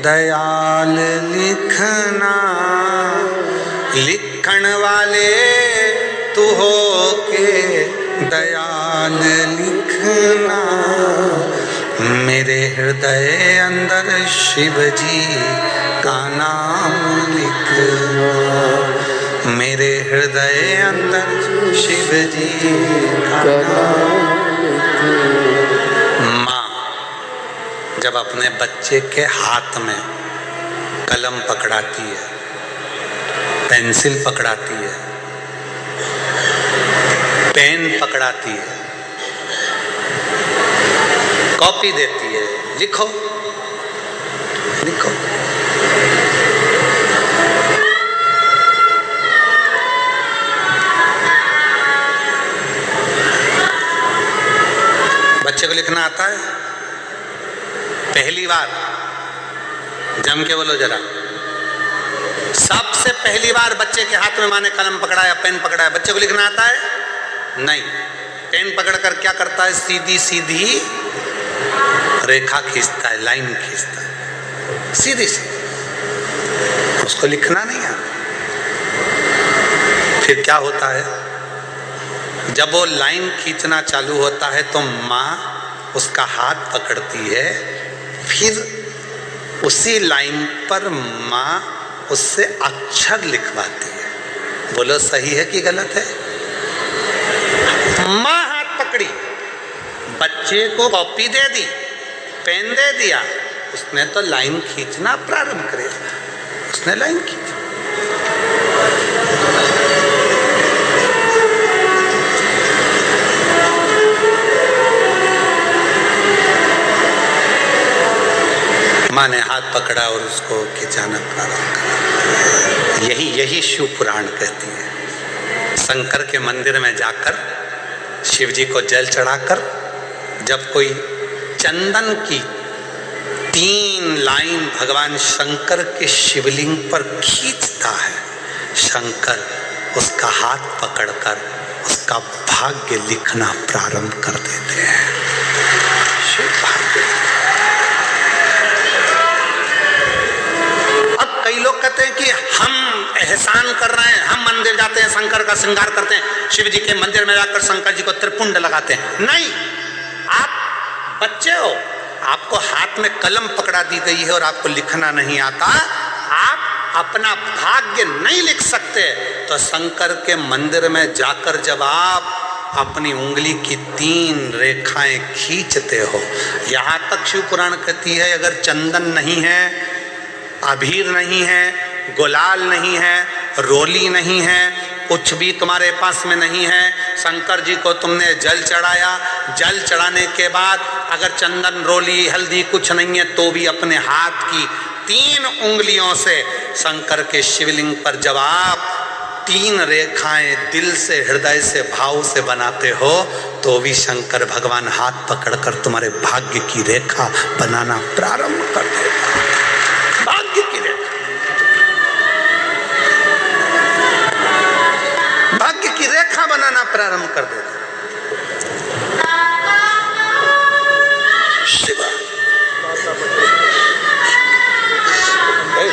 दयाल लिखना, लिखन वाले तू हो के दयाल लिखना, मेरे हृदय अंदर शिव जी का नाम लिखना, मेरे हृदय अंदर शिव जी का नाम लिखना। माँ जब अपने बच्चे के हाथ में कलम पकड़ाती है, पेंसिल पकड़ाती है, पेन पकड़ाती है, कॉपी देती है, लिखो लिखो, बच्चे को लिखना आता है? पहली बार, जम के बोलो जरा, सबसे पहली बार बच्चे के हाथ में माँ ने कलम पकड़ा या पेन पकड़ा है, बच्चे को लिखना आता है? नहीं। पेन पकड़कर क्या करता है? सीधी सीधी रेखा खींचता है, लाइन खींचता है, सीधी सीधी, उसको लिखना नहीं आता। फिर क्या होता है? जब वो लाइन खींचना चालू होता है तो माँ उसका हाथ पकड़ती है, फिर उसी लाइन पर माँ उससे अक्षर लिखवाती है। बोलो सही है कि गलत है? माँ हाथ पकड़ी, बच्चे को कॉपी दे दी, पेन दे दिया, उसने तो लाइन खींचना प्रारंभ कर दिया, उसने लाइन खींची। माँ ने हाथ पकड़ा और उसको खिंचाना प्रारंभ करा। यही शिव पुराण कहती है। शंकर के मंदिर में जाकर शिव जी को जल चढ़ाकर जब कोई चंदन की 3 लाइन भगवान शंकर के शिवलिंग पर खींचता है, शंकर उसका हाथ पकड़कर उसका भाग्य लिखना प्रारंभ कर देते हैं। शिव भाग्य। कई लोग कहते हैं कि हम एहसान कर रहे हैं, हम मंदिर जाते हैं, शंकर का श्रृंगार करते हैं, शिव जी के मंदिर में जाकर शंकर जी को त्रिपुंड लगाते हैं। नहीं, आप बच्चे हो, आपको हाथ में कलम पकड़ा दी गई है और आपको लिखना नहीं आता, आप अपना भाग्य नहीं लिख सकते, तो शंकर के मंदिर में जाकर जब आप अपनी उंगली की 3 रेखाएं खींचते हो, यहाँ तक शिव पुराण कहती है अगर चंदन नहीं है, अबीर नहीं है, गुलाल नहीं है, रोली नहीं है, कुछ भी तुम्हारे पास में नहीं है, शंकर जी को तुमने जल चढ़ाया, जल चढ़ाने के बाद अगर चंदन, रोली, हल्दी कुछ नहीं है तो भी अपने हाथ की 3 उंगलियों से शंकर के शिवलिंग पर जब आप 3 रेखाएं दिल से, हृदय से, भाव से बनाते हो तो भी शंकर भगवान हाथ पकड़कर तुम्हारे भाग्य की रेखा बनाना प्रारंभ कर देता है। भाग्य की रेखा, भाग्य की रेखा बनाना प्रारंभ कर देता। शिवा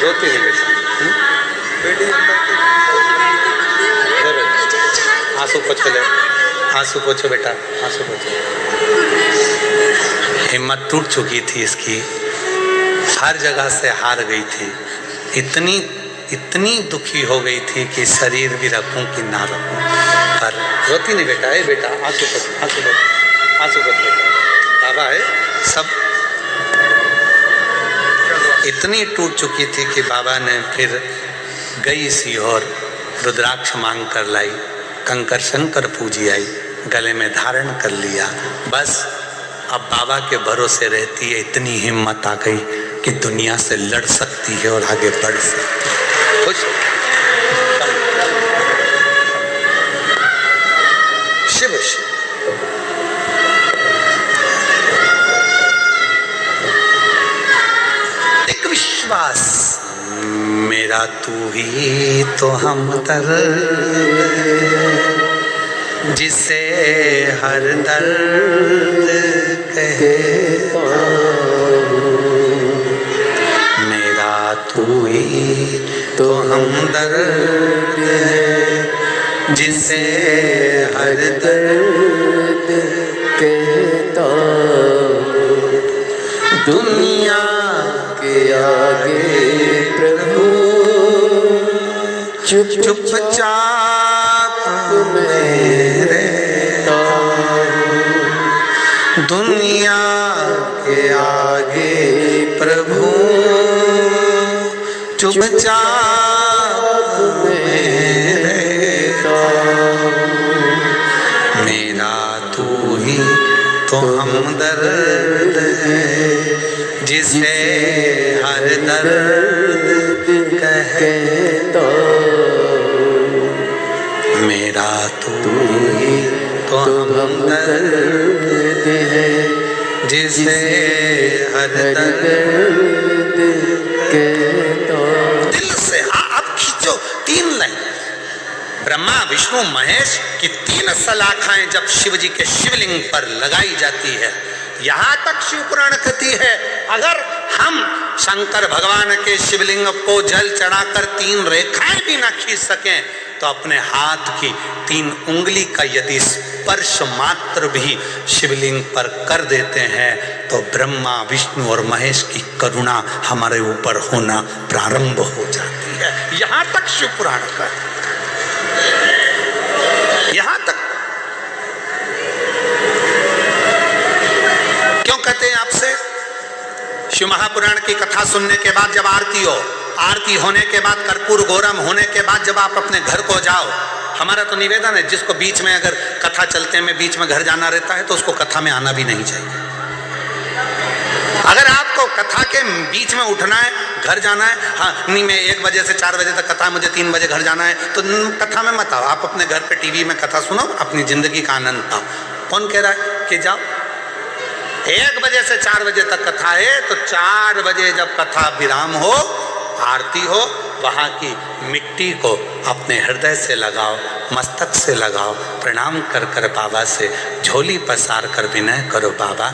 रोती नहीं बेटा, आंसू पोछो ले, आंसू पोछो बेटा, आंसू पोछो। हिम्मत टूट चुकी थी इसकी, हर जगह से हार गई थी, इतनी दुखी हो गई थी कि शरीर भी रखूं कि ना रखूं, पर रोती नहीं बेटा, है बेटा, आंसू पोछो, आंसू पोछो, आंसू पोछो बेटा, बाबा है सब। इतनी टूट चुकी थी कि बाबा ने फिर गई सी और रुद्राक्ष मांग कर लाई, कंकर शंकर पूजी आई, गले में धारण कर लिया, बस अब बाबा के भरोसे रहती है। इतनी हिम्मत आ गई कि दुनिया से लड़ सकती है और आगे बढ़ सकती है। खुश शिव शिव। एक विश्वास, मेरा तू ही तो हमदर्द, जिसे हर दर्द कहता हूँ, मेरा तू ही तो हमदर्द है, जिसे हर दर्द कहता हूँ, दुनिया के आगे प्रभु चुप चुपचाप में रहता हूँ, दुनिया के आगे प्रभु चुपचाप में रहता हूँ, मेरा तू ही तो हमदर्द है, जिसे हर दर्द कहता हूँ, मेरा तू ही तो हमदर्द है, जिसे हर हर दर्द कहता। दिल से। अब खींचो 3 लाइन। ब्रह्मा विष्णु महेश की 3 सलाखाएं जब शिव जी के शिवलिंग पर लगाई जाती है, यहां तक शिव पुराण कहती है अगर हम शंकर भगवान के शिवलिंग को जल चढ़ाकर 3 रेखाएं भी ना खींच सकें तो अपने हाथ की 3 उंगली का यदि स्पर्श मात्र भी शिवलिंग पर कर देते हैं तो ब्रह्मा विष्णु और महेश की करुणा हमारे ऊपर होना प्रारंभ हो जाती है। यहां तक शिव पुराण का, यहां तक। क्यों कहते हैं आपसे? शिव महापुराण की कथा सुनने के बाद जब आरती हो, आरती होने के बाद कर्पूर गौरम होने के बाद जब आप अपने घर को जाओ, हमारा तो निवेदन है जिसको बीच में अगर कथा चलते में बीच में घर जाना रहता है तो उसको कथा में आना भी नहीं चाहिए। अगर आपको कथा के बीच में उठना है, घर जाना है, हाँ नहीं मैं 1 बजे से 4 बजे तक कथा है, मुझे 3 बजे घर जाना है, तो कथा में मत आओ। आप अपने घर पे टीवी में कथा सुनो, अपनी जिंदगी का आनंद पाओ। कौन कह रहा है कि जाओ? 1 बजे से 4 बजे तक कथा है तो 4 बजे जब कथा विराम हो, आरती हो, वहाँ की मिट्टी को अपने हृदय से लगाओ, मस्तक से लगाओ, प्रणाम कर कर बाबा से झोली पसार कर विनय करो, बाबा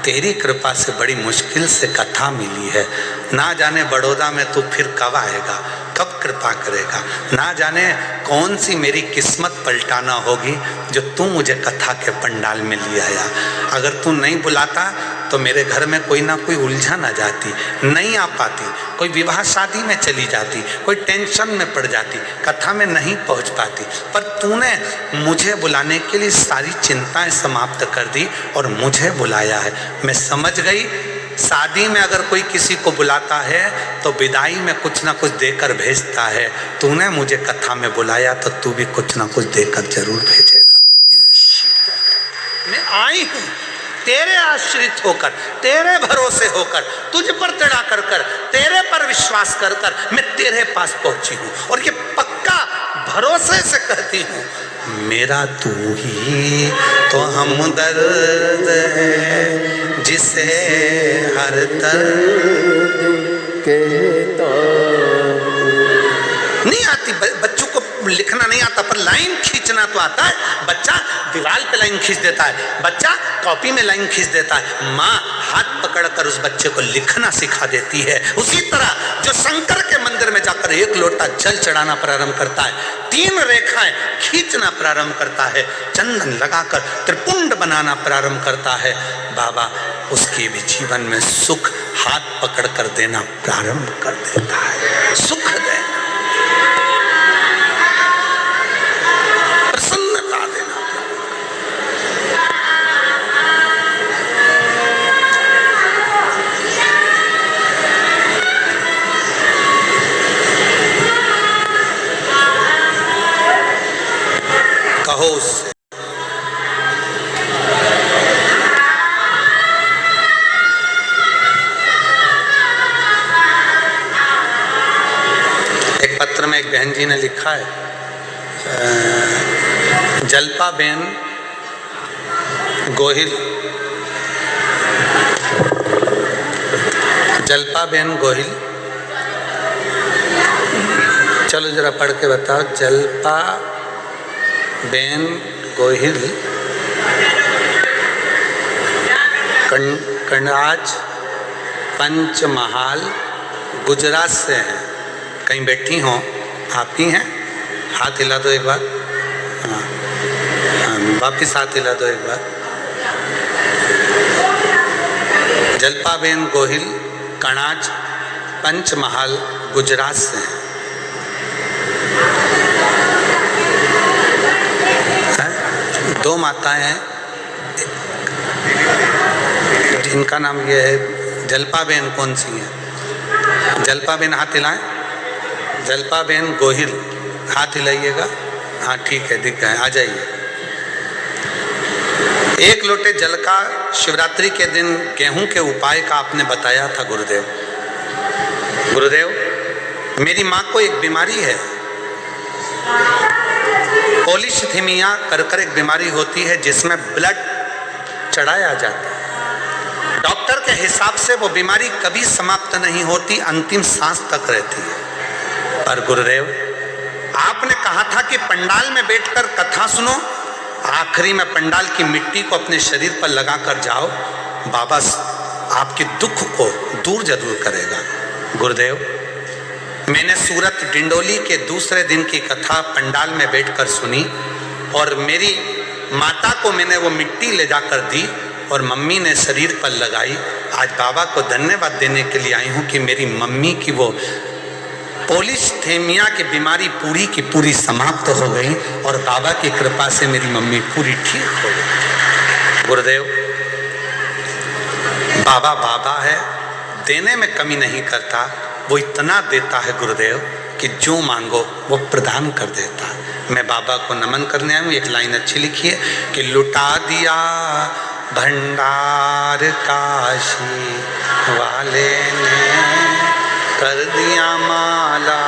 तेरी कृपा से बड़ी मुश्किल से कथा मिली है, ना जाने बड़ौदा में तू फिर कब आएगा, कब कृपा करेगा, ना जाने कौन सी मेरी किस्मत पलटाना होगी जो तू मुझे कथा के पंडाल में ले आया। अगर तू नहीं बुलाता तो मेरे घर में कोई ना कोई उलझन आ जाती, नहीं आ पाती, कोई विवाह शादी में चली जाती, कोई टेंशन में पड़ जाती, कथा में नहीं पहुंच पाती। पर तूने मुझे बुलाने के लिए सारी चिंताएं समाप्त कर दी और मुझे बुलाया है। मैं समझ गई शादी में अगर कोई किसी को बुलाता है तो विदाई में कुछ ना कुछ देकर भेजता है, तूने मुझे कथा में बुलाया तो तू भी कुछ ना कुछ देकर जरूर भेजेगा। मैं आई हूँ तेरे आश्रित होकर, तेरे भरोसे होकर, तुझ पर चढ़ा कर कर, तेरे पर विश्वास कर कर मैं तेरे पास पहुंची हूँ और ये पक्का भरोसे से कहती हूँ, मेरा तू ही तो हमदर्द है जिसे हर दर्द कहता। नहीं आती बच्चों को लिखना नहीं आता पर लाइन खींचना तो आता है। बच्चा दीवार पे लाइन खींच देता है, बच्चा कॉपी में लाइन खींच देता है, माँ हाथ पकड़कर उस बच्चे को लिखना सिखा देती है। उसी तरह जो शंकर के मंदिर में जाकर 1 लोटा जल चढ़ाना प्रारंभ करता है, 3 रेखाएं खींचना प्रारंभ करता है, चंदन लगाकर त्रिपुंड बनाना प्रारंभ करता है, बाबा उसके भी जीवन में सुख हाथ पकड़कर देना प्रारंभ कर देता है। सुख देना, प्रसन्नता देना। कहो उससे एक पत्र में एक बहन जी ने लिखा है, जल्पा बेन गोहिल, जल्पा बेन गोहिल, चलो जरा पढ़ के बताओ। जल्पा बेन गोहिल कन्नाज पंचमहाल गुजरात से हैं। कहीं बैठी हो आप ही हैं? हाथ हिला दो एक बार। हाँ वापिस हाथ हिला दो एक बार। जल्पाबेन गोहिल कणाज पंचमहाल गुजरात से हैं। 2 माताएं हैं, जिनका नाम ये है जल्पाबेन। कौन सी है? जल्पाबेन हाथ हिलाएं। जल्पाबेन गोहिल हाथ हिलाइएगा। हाँ ठीक है, दिख गए, आ जाइए। 1 लोटे जल का शिवरात्रि के दिन गेहूं के उपाय का आपने बताया था गुरुदेव। गुरुदेव मेरी माँ को एक बीमारी है, पॉलीसिथीमिया कर एक बीमारी होती है जिसमें ब्लड चढ़ाया जाता है। डॉक्टर के हिसाब से वो बीमारी कभी समाप्त नहीं होती, अंतिम सांस तक रहती है। पर गुरुदेव, आपने कहा था कि पंडाल में बैठकर कथा सुनो, आखिरी में पंडाल की मिट्टी को अपने शरीर पर लगाकर जाओ, बाबा आपके दुख को दूर जरूर करेगा। गुरुदेव, मैंने सूरत डिंडोली के दूसरे दिन की कथा पंडाल में बैठकर सुनी और मेरी माता को मैंने वो मिट्टी ले जाकर दी और मम्मी ने शरीर पर लगाई। आज बाबा को धन्यवाद देने के लिए आई हूँ कि मेरी मम्मी की वो पॉलीस्थीमिया की बीमारी पूरी की पूरी समाप्त हो गई और बाबा की कृपा से मेरी मम्मी पूरी ठीक हो गई। गुरुदेव, बाबा बाबा है, देने में कमी नहीं करता, वो इतना देता है गुरुदेव कि जो मांगो वो प्रदान कर देता है। मैं बाबा को नमन करने आया हूँ। एक लाइन अच्छी लिखी है कि लुटा दिया भंडार काशी वाले ने, कर दिया माला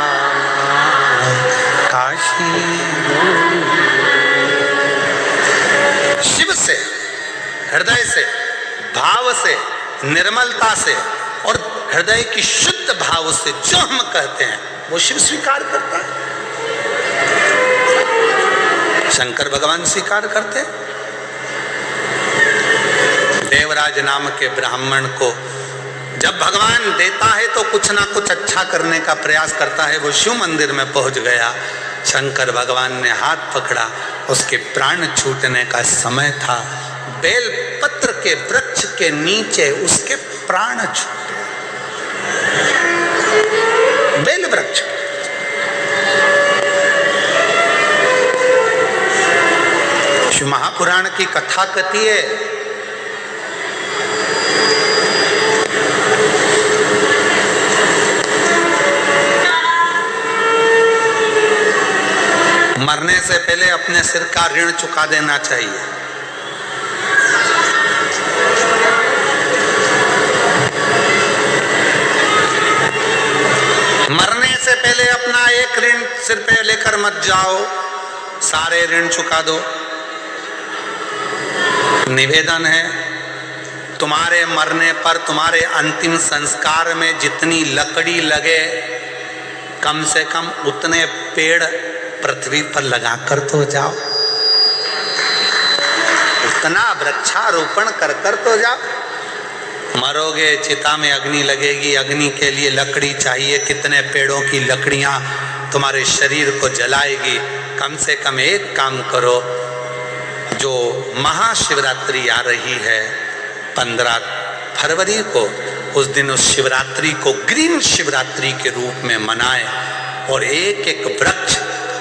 काशी। शिव से, हृदय से, भाव से, निर्मलता से और हृदय की शुद्ध भाव से जो हम कहते हैं वो शिव स्वीकार करता है, शंकर भगवान स्वीकार करते हैं। देवराज नाम के ब्राह्मण को जब भगवान देता है तो कुछ ना कुछ अच्छा करने का प्रयास करता है। वो शिव मंदिर में पहुंच गया, शंकर भगवान ने हाथ पकड़ा, उसके प्राण छूटने का समय था। बेल पत्र के वृक्ष के नीचे उसके प्राण छूटे, बेल वृक्ष। शिव महापुराण की कथा कहती है मरने से पहले अपने सिर का ऋण चुका देना चाहिए। मरने से पहले अपना एक ऋण सिर पे लेकर मत जाओ, सारे ऋण चुका दो। निवेदन है, तुम्हारे मरने पर तुम्हारे अंतिम संस्कार में जितनी लकड़ी लगे कम से कम उतने पेड़ पृथ्वी पर लगाकर तो जाओ, उतना वृक्षारोपण कर कर तो जाओ। मरोगे, चिता में अग्नि लगेगी, अग्नि के लिए लकड़ी चाहिए, कितने पेड़ों की लकड़ियां तुम्हारे शरीर को जलाएगी। कम से कम एक काम करो, जो महाशिवरात्रि आ रही है 15 फरवरी को, उस दिन उस शिवरात्रि को ग्रीन शिवरात्रि के रूप में मनाएं और एक एक वृक्ष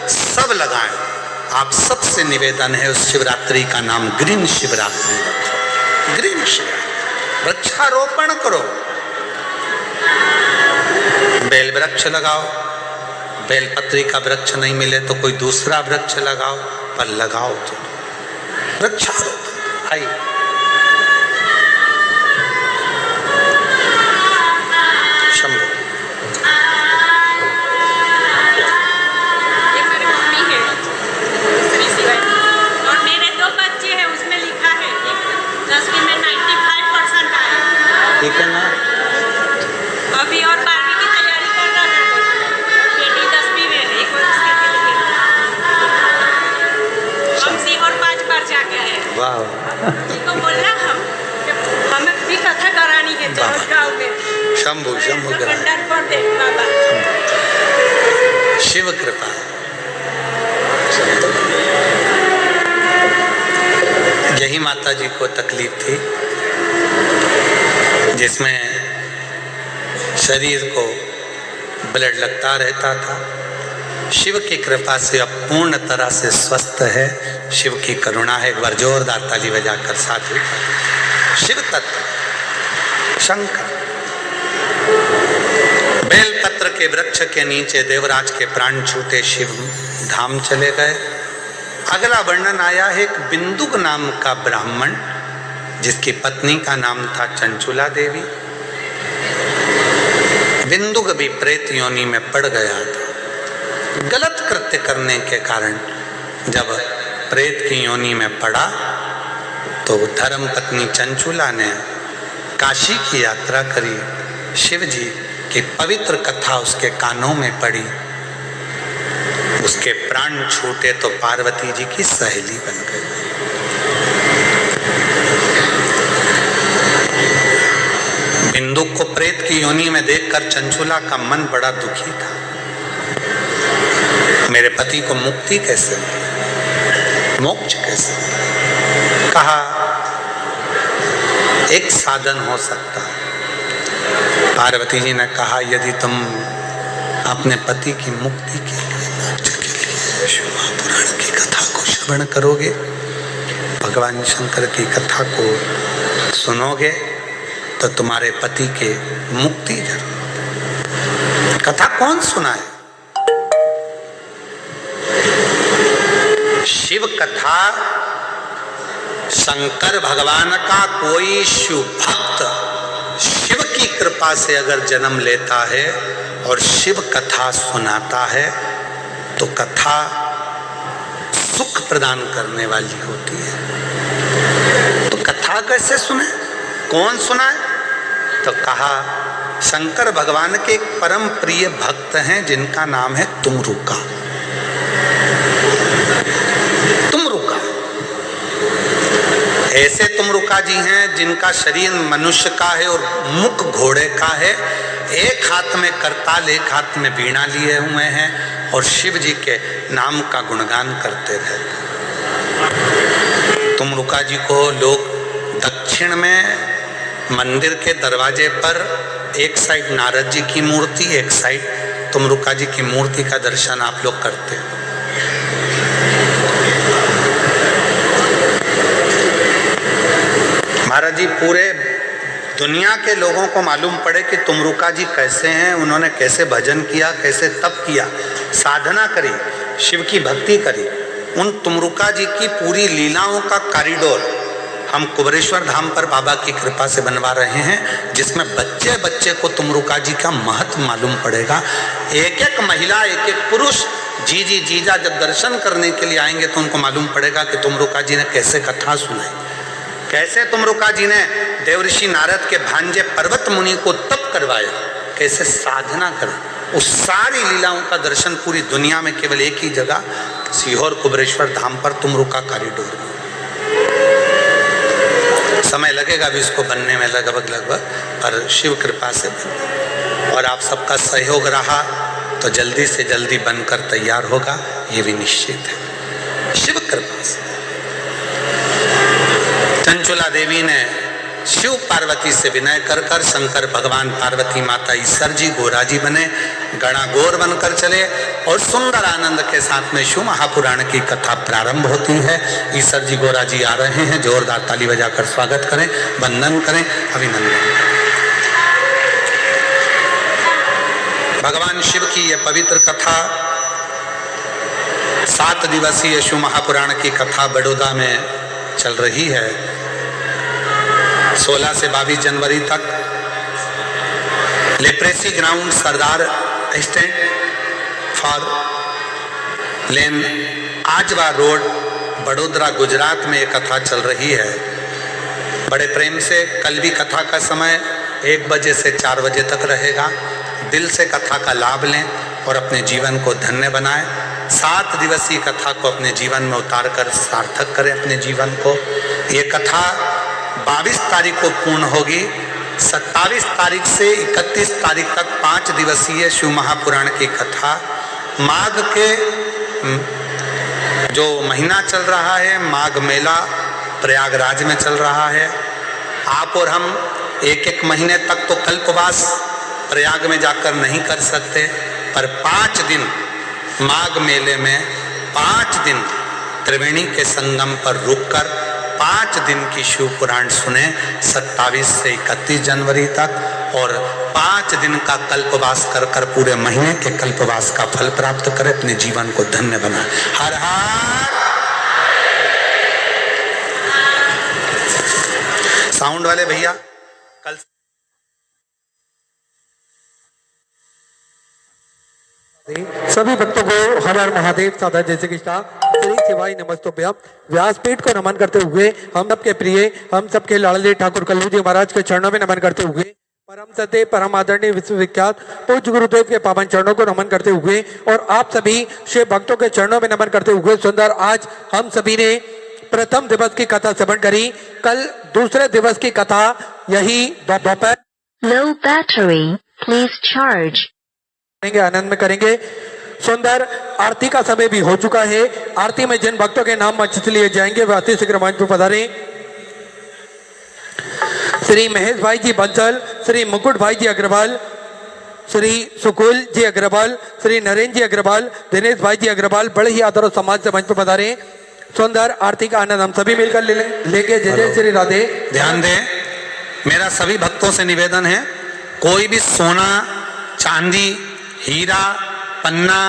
सब लगाएं। आप सबसे निवेदन है उस शिवरात्रि का नाम ग्रीन शिवरात्रि रखो, ग्रीन शिवरात्रि, वृक्षारोपण करो। बेल वृक्ष लगाओ, बेलपत्री का वृक्ष नहीं मिले तो कोई दूसरा वृक्ष लगाओ, पर लगाओ तो वृक्षारोपण। आइए शंभु। ये मेरी मम्मी है, श्री शिवाय, और मेरे 2 बच्चे हैं, उसमें लिखा है 10वीं में 95% आए। ठीक है ना? अभी और 12वीं की तैयारी कर रहा है, बेटी 10वीं में है, एक उसके लिए हम सीहोर 5 बार जाके आए। वाह, तो बोलना हमें भी कथा करानी है गाँव में। शंभु शंभु भंडार पर दे बाबा, शिव कृपा। यही माता जी को तकलीफ थी, जिसमें शरीर को ब्लड लगता रहता था। शिव की कृपा से अब पूर्ण तरह से स्वस्थ है, शिव की करुणा है। एक बार जोरदार ताली बजाकर साधु। शिव तत्व शंकर। बेलपत्र के वृक्ष के नीचे देवराज के प्राण छूटे, शिव धाम चले गए। अगला वर्णन आया है एक बिंदुक नाम का ब्राह्मण, जिसकी पत्नी का नाम था चंचुला देवी। बिंदुक भी प्रेत योनि में पड़ गया था। गलत कृत्य करने के कारण जब प्रेत की योनि में पड़ा तो धर्म पत्नी चंचुला ने काशी की यात्रा करी, शिव जी की पवित्र कथा उसके कानों में पड़ी, उसके प्राण छूटे तो पार्वती जी की सहेली बन गई। बिंदु को प्रेत की योनि में देखकर चंचुला का मन बड़ा दुखी था। मेरे पति को मुक्ति कैसे मिले, मोक्ष कैसे मिले? कहा एक साधन हो सकता है। पार्वती जी ने कहा यदि तुम अपने पति की मुक्ति के लिए, मोक्ष के लिए शिव महापुराण की कथा को श्रवण करोगे, भगवान शंकर की कथा को सुनोगे, तो तुम्हारे पति के मुक्ति जरूर। कथा कौन सुनाए? शिव कथा शंकर भगवान का कोई शिव भक्त शिव की कृपा से अगर जन्म लेता है और शिव कथा सुनाता है तो कथा सुख प्रदान करने वाली होती है। तो कथा कैसे सुने, कौन सुनाए? तो कहा शंकर भगवान के एक परम प्रिय भक्त हैं जिनका नाम है तुमरुका। तुमरुका ऐसे तुमरुका जी हैं जिनका शरीर मनुष्य का है और मुख घोड़े का है, एक हाथ में करताल एक हाथ में वीणा लिए हुए हैं और शिव जी के नाम का गुणगान करते रहते हैं। तुमरुका जी को लोग दक्षिण में मंदिर के दरवाजे पर एक साइड नारद जी की मूर्ति, एक साइड तुमरुका जी की मूर्ति का दर्शन आप लोग करते हैं। महाराज जी पूरे दुनिया के लोगों को मालूम पड़े कि तुमरुका जी कैसे हैं, उन्होंने कैसे भजन किया, कैसे तप किया, साधना करी, शिव की भक्ति करी। उन तुमरुका जी की पूरी लीलाओं का कॉरिडोर हम कुबरेश्वर धाम पर बाबा की कृपा से बनवा रहे हैं, जिसमें बच्चे बच्चे को तुमरुका जी का महत्व मालूम पड़ेगा। एक एक महिला, एक एक पुरुष, जीजी जीजा जब दर्शन करने के लिए आएंगे तो उनको मालूम पड़ेगा कि तुमरुका जी ने कैसे कथा सुनाई, कैसे तुमरुका जी ने देवऋषि नारद के भांजे पर्वत मुनि को तप करवाया, कैसे साधना कर। उस सारी लीलाओं का दर्शन पूरी दुनिया में केवल एक ही जगह सीहोर कुबरेश्वर धाम पर तुमरुका कॉरिडोर में। समय लगेगा भी इसको बनने में लगभग, पर शिव कृपा से बन और आप सबका सहयोग रहा तो जल्दी से जल्दी बनकर तैयार होगा, ये भी निश्चित है शिव कृपा से। चंचुला देवी ने शिव पार्वती से विनय कर कर शंकर भगवान, पार्वती माता, ईश्वर जी गोरा जी बने, गणा गौर बनकर चले और सुंदर आनंद के साथ में शिव महापुराण की कथा प्रारंभ होती है। ईश्वर जी गोरा जी आ रहे हैं, जोरदार ताली बजाकर स्वागत करें, वंदन करें, अभिनंदन। भगवान शिव की यह पवित्र कथा 7 दिवसीय शिव महापुराण की कथा बड़ौदा में चल रही है। 16 से 22 जनवरी तक leprosy ground, Sardar stand for lane, Ajwa road, Vadodara, Gujarat में ये कथा चल रही है। बड़े प्रेम से कल भी कथा का समय 1 बजे से 4 बजे तक रहेगा। दिल से कथा का लाभ लें और अपने जीवन को धन्य बनाएं। 7 दिवसीय कथा को अपने जीवन में उतार कर सार्थक करें अपने जीवन को। ये कथा 22 तारीख को पूर्ण होगी। 27 तारीख से 31 तारीख तक 5 दिवसीय शिव महापुराण की कथा। माघ के जो महीना चल रहा है, माघ मेला प्रयागराज में चल रहा है। आप और हम 1-1 महीने तक तो कल्पवास प्रयाग में जाकर नहीं कर सकते, पर 5 दिन माघ मेले में 5 दिन त्रिवेणी के संगम पर रुककर 5 दिन की शिव पुराण सुने 27 से 31 जनवरी तक, और 5 दिन का कल्पवास कर कर पूरे महीने के कल्पवास का फल प्राप्त करें, अपने जीवन को धन्य बनाए। हर हर। साउंड वाले भैया कल सभी भक्तों को हर हर महादेव साधा जय श्री कृष्णा श्री शिवाय नमस्तुभ्यम। व्यासपीठ को नमन करते हुए हम सबके प्रिय हम सबके लाडले ठाकुर कल्लू जी महाराज के चरणों में नमन करते हुए परम सत्य परम आदरणीय विश्वविख्यात पूज्य गुरुदेव के पावन चरणों को नमन करते हुए और आप सभी शिव भक्तों के चरणों में नमन करते हुए सुंदर आज हम सभी ने प्रथम दिवस की कथा श्रवण करी। कल दूसरे दिवस की कथा यही दोपहर Low battery, please charge. करेंगे, आनंद में करेंगे। सुंदर आरती का समय भी हो चुका है। आरती में जिन भक्तों के नाम मंच से लिए जाएंगे वे अति शीघ्र मंच पर पधारें। श्री महेश भाई जी बंसल, श्री मुकुट भाई जी अग्रवाल, श्री सुकुल जी अग्रवाल, श्री नरेंद्र जी अग्रवाल, दिनेश भाई जी अग्रवाल बड़े ही आदर और सम्मान से मंच पर पधारें। सुंदर आरती का आनंद हम सभी मिलकर लेंगे। जय जय श्री राधे। ध्यान दें, मेरा सभी भक्तों से निवेदन है, कोई भी सोना चांदी हीरा पन्ना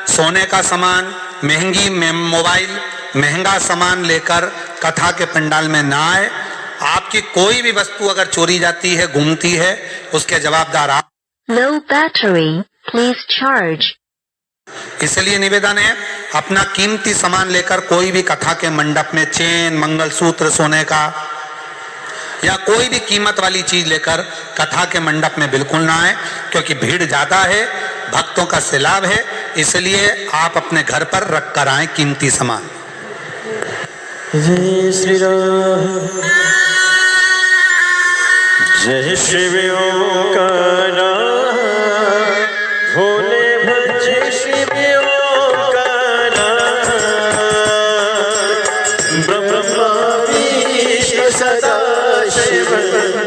सोने का सामान महंगी मोबाइल महंगा सामान लेकर कथा के पंडाल में ना आए। आपकी कोई भी वस्तु अगर चोरी जाती है घूमती है उसके जवाबदार आप। Low battery, please charge. इसलिए निवेदन है, अपना कीमती सामान लेकर कोई भी कथा के मंडप में चेन मंगलसूत्र सोने का या कोई भी कीमत वाली चीज लेकर कथा के मंडप में बिल्कुल ना आए, क्योंकि भीड़ ज्यादा है, भक्तों का सैलाब है। इसलिए आप अपने घर पर रख कर आए कीमती सामान। जय श्री राम। जय शिव ओंकारा भोले भज शिव ओंकारा ब्रह्मा विष्णु सदा शिव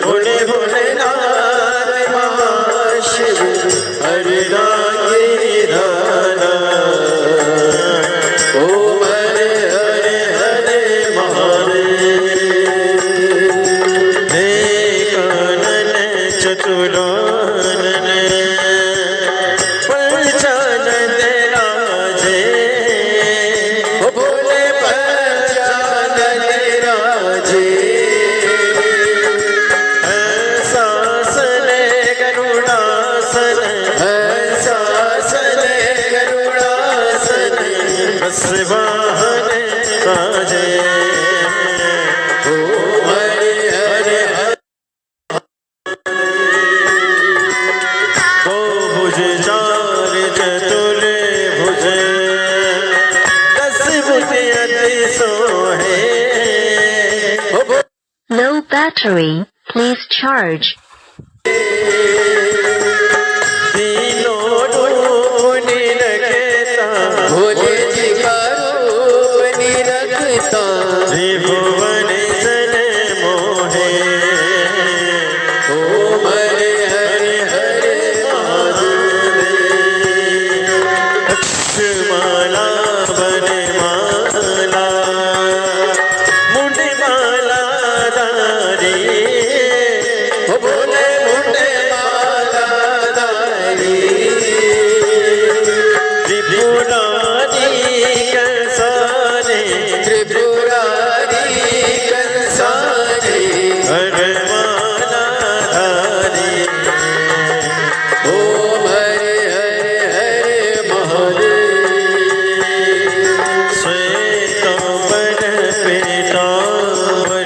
भोले भोलेनाथ महाशिव हरे रागे राधा ओम हरे हरे हरे महादेव। हे कानन चतुरानन पंचानन राजे ओ भोले पंचानन राजे। हंसासन गरुड़ासन हंसासन गरुड़ासन बस वाहन साजे ओम हरे हरे हरे। दो भुज चार चतुर भुज 10 भुज अति सोहे ओ Low battery, please charge. तीनों रूप निरखता भोले जी का रूप निरखता त्रिभुवन सन मोहे ओम हरे हरे हरे महादेव। अक्षमाला वनमाला मुंडमाला धारी ओ भोले